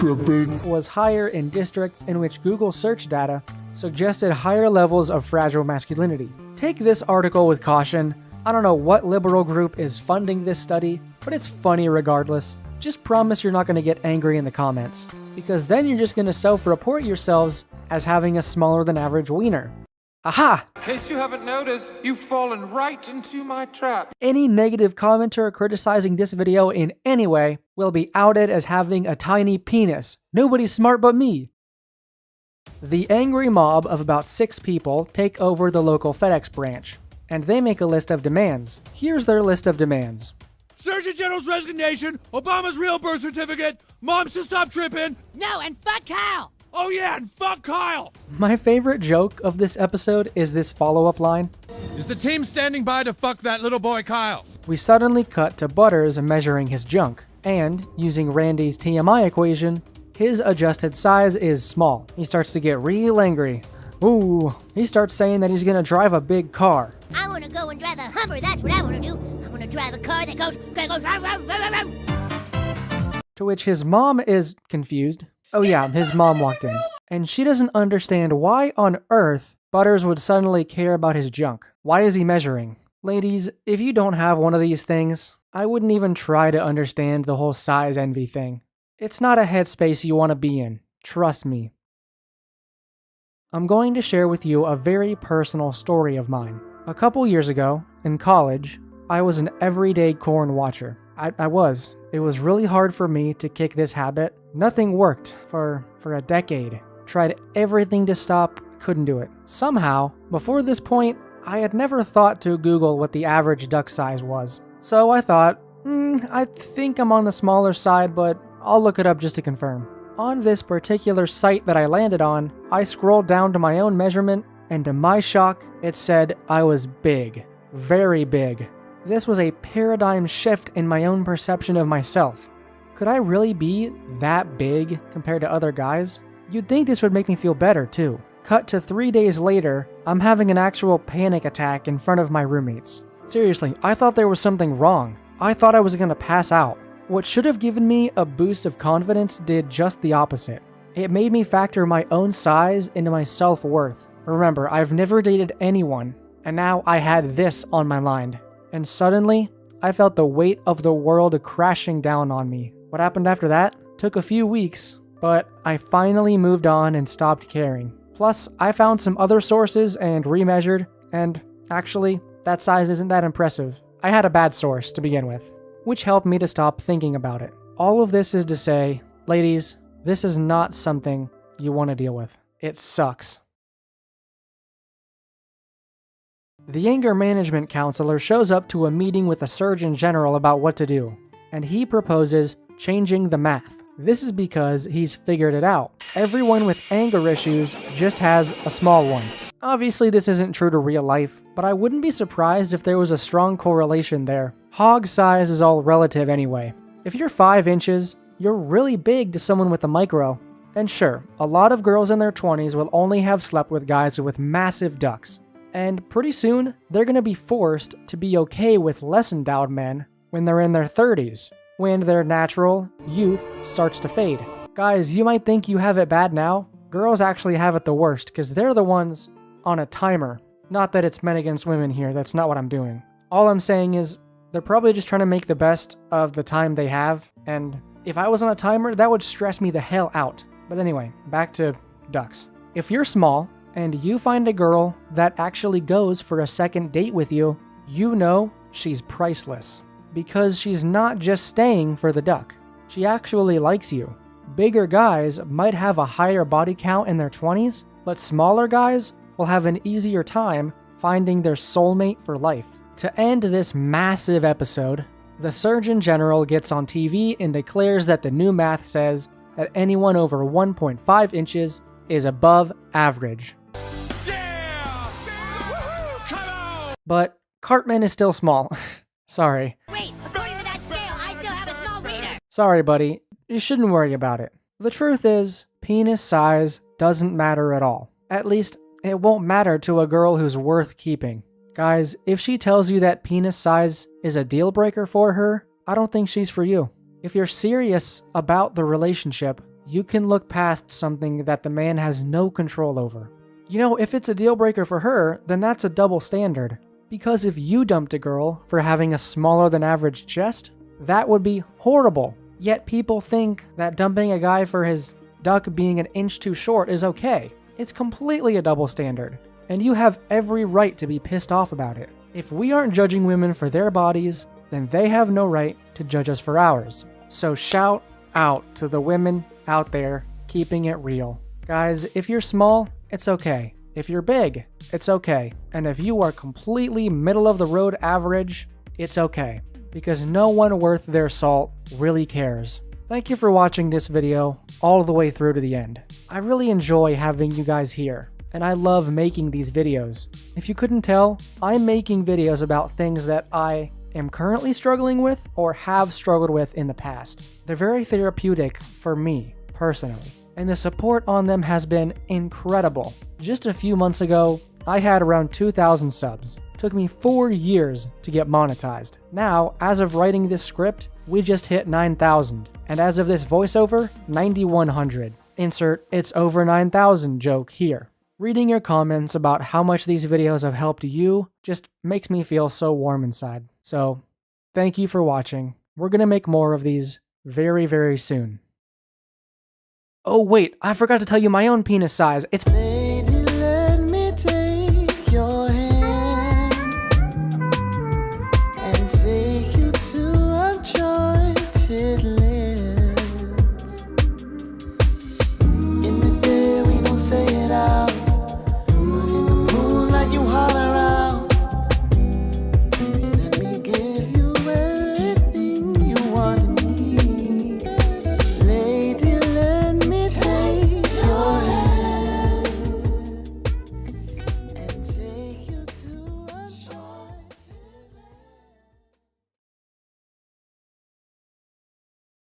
was higher in districts in which Google search data suggested higher levels of fragile masculinity. Take this article with caution. I don't know what liberal group is funding this study, but it's funny regardless. Just promise you're not going to get angry in the comments, because then you're just going to self-report yourselves as having a smaller than average wiener. Aha! In case you haven't noticed, you've fallen right into my trap. Any negative commenter criticizing this video in any way will be outed as having a tiny penis. Nobody's smart but me. The angry mob of about 6 people take over the local FedEx branch, and they make a list of demands. Here's their list of demands. Surgeon General's resignation, Obama's real birth certificate, moms to stop tripping. No, and fuck Kyle! Oh yeah, and fuck Kyle! My favorite joke of this episode is this follow-up line. Is the team standing by to fuck that little boy Kyle? We suddenly cut to Butters measuring his junk, and, using Randy's TMI equation, his adjusted size is small. He starts to get real angry. Ooh, he starts saying that he's gonna drive a big car. I wanna go and drive a Hummer, that's what I wanna do. I wanna drive a car that goes rum, rum, rum, rum. To which his mom is confused. Oh yeah, his mom walked in. And she doesn't understand why on earth Butters would suddenly care about his junk. Why is he measuring? Ladies, if you don't have one of these things, I wouldn't even try to understand the whole size envy thing. It's not a headspace you want to be in. Trust me. I'm going to share with you a very personal story of mine. A couple years ago, in college, I was an everyday corn watcher. I was. It was really hard for me to kick this habit. Nothing worked for a decade. Tried everything to stop, couldn't do it. Somehow, before this point, I had never thought to Google what the average duck size was. So I thought, I think I'm on the smaller side, but I'll look it up just to confirm. On this particular site that I landed on, I scrolled down to my own measurement, and to my shock, it said I was big. Very big. This was a paradigm shift in my own perception of myself. Could I really be that big compared to other guys? You'd think this would make me feel better, too. Cut to 3 days later, I'm having an actual panic attack in front of my roommates. Seriously, I thought there was something wrong. I thought I was gonna pass out. What should have given me a boost of confidence did just the opposite. It made me factor my own size into my self-worth. Remember, I've never dated anyone, and now I had this on my mind. And suddenly, I felt the weight of the world crashing down on me. What happened after that? Took a few weeks, but I finally moved on and stopped caring. Plus, I found some other sources and remeasured, and actually, that size isn't that impressive. I had a bad source to begin with, which helped me to stop thinking about it. All of this is to say, ladies, this is not something you want to deal with. It sucks. The anger management counselor shows up to a meeting with the Surgeon General about what to do, and he proposes changing the math. This is because he's figured it out. Everyone with anger issues just has a small one. Obviously, this isn't true to real life, but I wouldn't be surprised if there was a strong correlation there. Hog size is all relative anyway. If you're 5 inches, you're really big to someone with a micro. And sure, a lot of girls in their 20s will only have slept with guys with massive ducks. And pretty soon, they're gonna be forced to be okay with less endowed men when they're in their 30s, when their natural youth starts to fade. Guys, you might think you have it bad now. Girls actually have it the worst, because they're the ones on a timer. Not that it's men against women here, that's not what I'm doing. All I'm saying is, they're probably just trying to make the best of the time they have, and if I was on a timer, that would stress me the hell out. But anyway, back to ducks. If you're small, and you find a girl that actually goes for a second date with you, you know she's priceless. Because she's not just staying for the duck. She actually likes you. Bigger guys might have a higher body count in their 20s, but smaller guys will have an easier time finding their soulmate for life. To end this massive episode, the Surgeon General gets on TV and declares that the new math says that anyone over 1.5 inches is above average. But Cartman is still small. Sorry. Wait, according to that scale, I still have a small wiener. Sorry, buddy. You shouldn't worry about it. The truth is, penis size doesn't matter at all. At least, it won't matter to a girl who's worth keeping. Guys, if she tells you that penis size is a deal breaker for her, I don't think she's for you. If you're serious about the relationship, you can look past something that the man has no control over. You know, if it's a deal breaker for her, then that's a double standard. Because if you dumped a girl for having a smaller than average chest, that would be horrible. Yet people think that dumping a guy for his duck being an inch too short is okay. It's completely a double standard. and you have every right to be pissed off about it. If we aren't judging women for their bodies, then they have no right to judge us for ours. So shout out to the women out there keeping it real. Guys, if you're small, it's okay. If you're big, it's okay. And if you are completely middle of the road average, it's okay. Because no one worth their salt really cares. Thank you for watching this video all the way through to the end. I really enjoy having you guys here, and I love making these videos. If you couldn't tell, I'm making videos about things that I am currently struggling with or have struggled with in the past. They're very therapeutic for me, personally, and the support on them has been incredible. Just a few months ago, I had around 2,000 subs. Took me 4 years to get monetized. Now, as of writing this script, we just hit 9,000. And as of this voiceover, 9,100. Insert "it's over 9,000" joke here. Reading your comments about how much these videos have helped you just makes me feel so warm inside. So, thank you for watching. We're gonna make more of these very, very soon. Oh wait, I forgot to tell you my own penis size. It's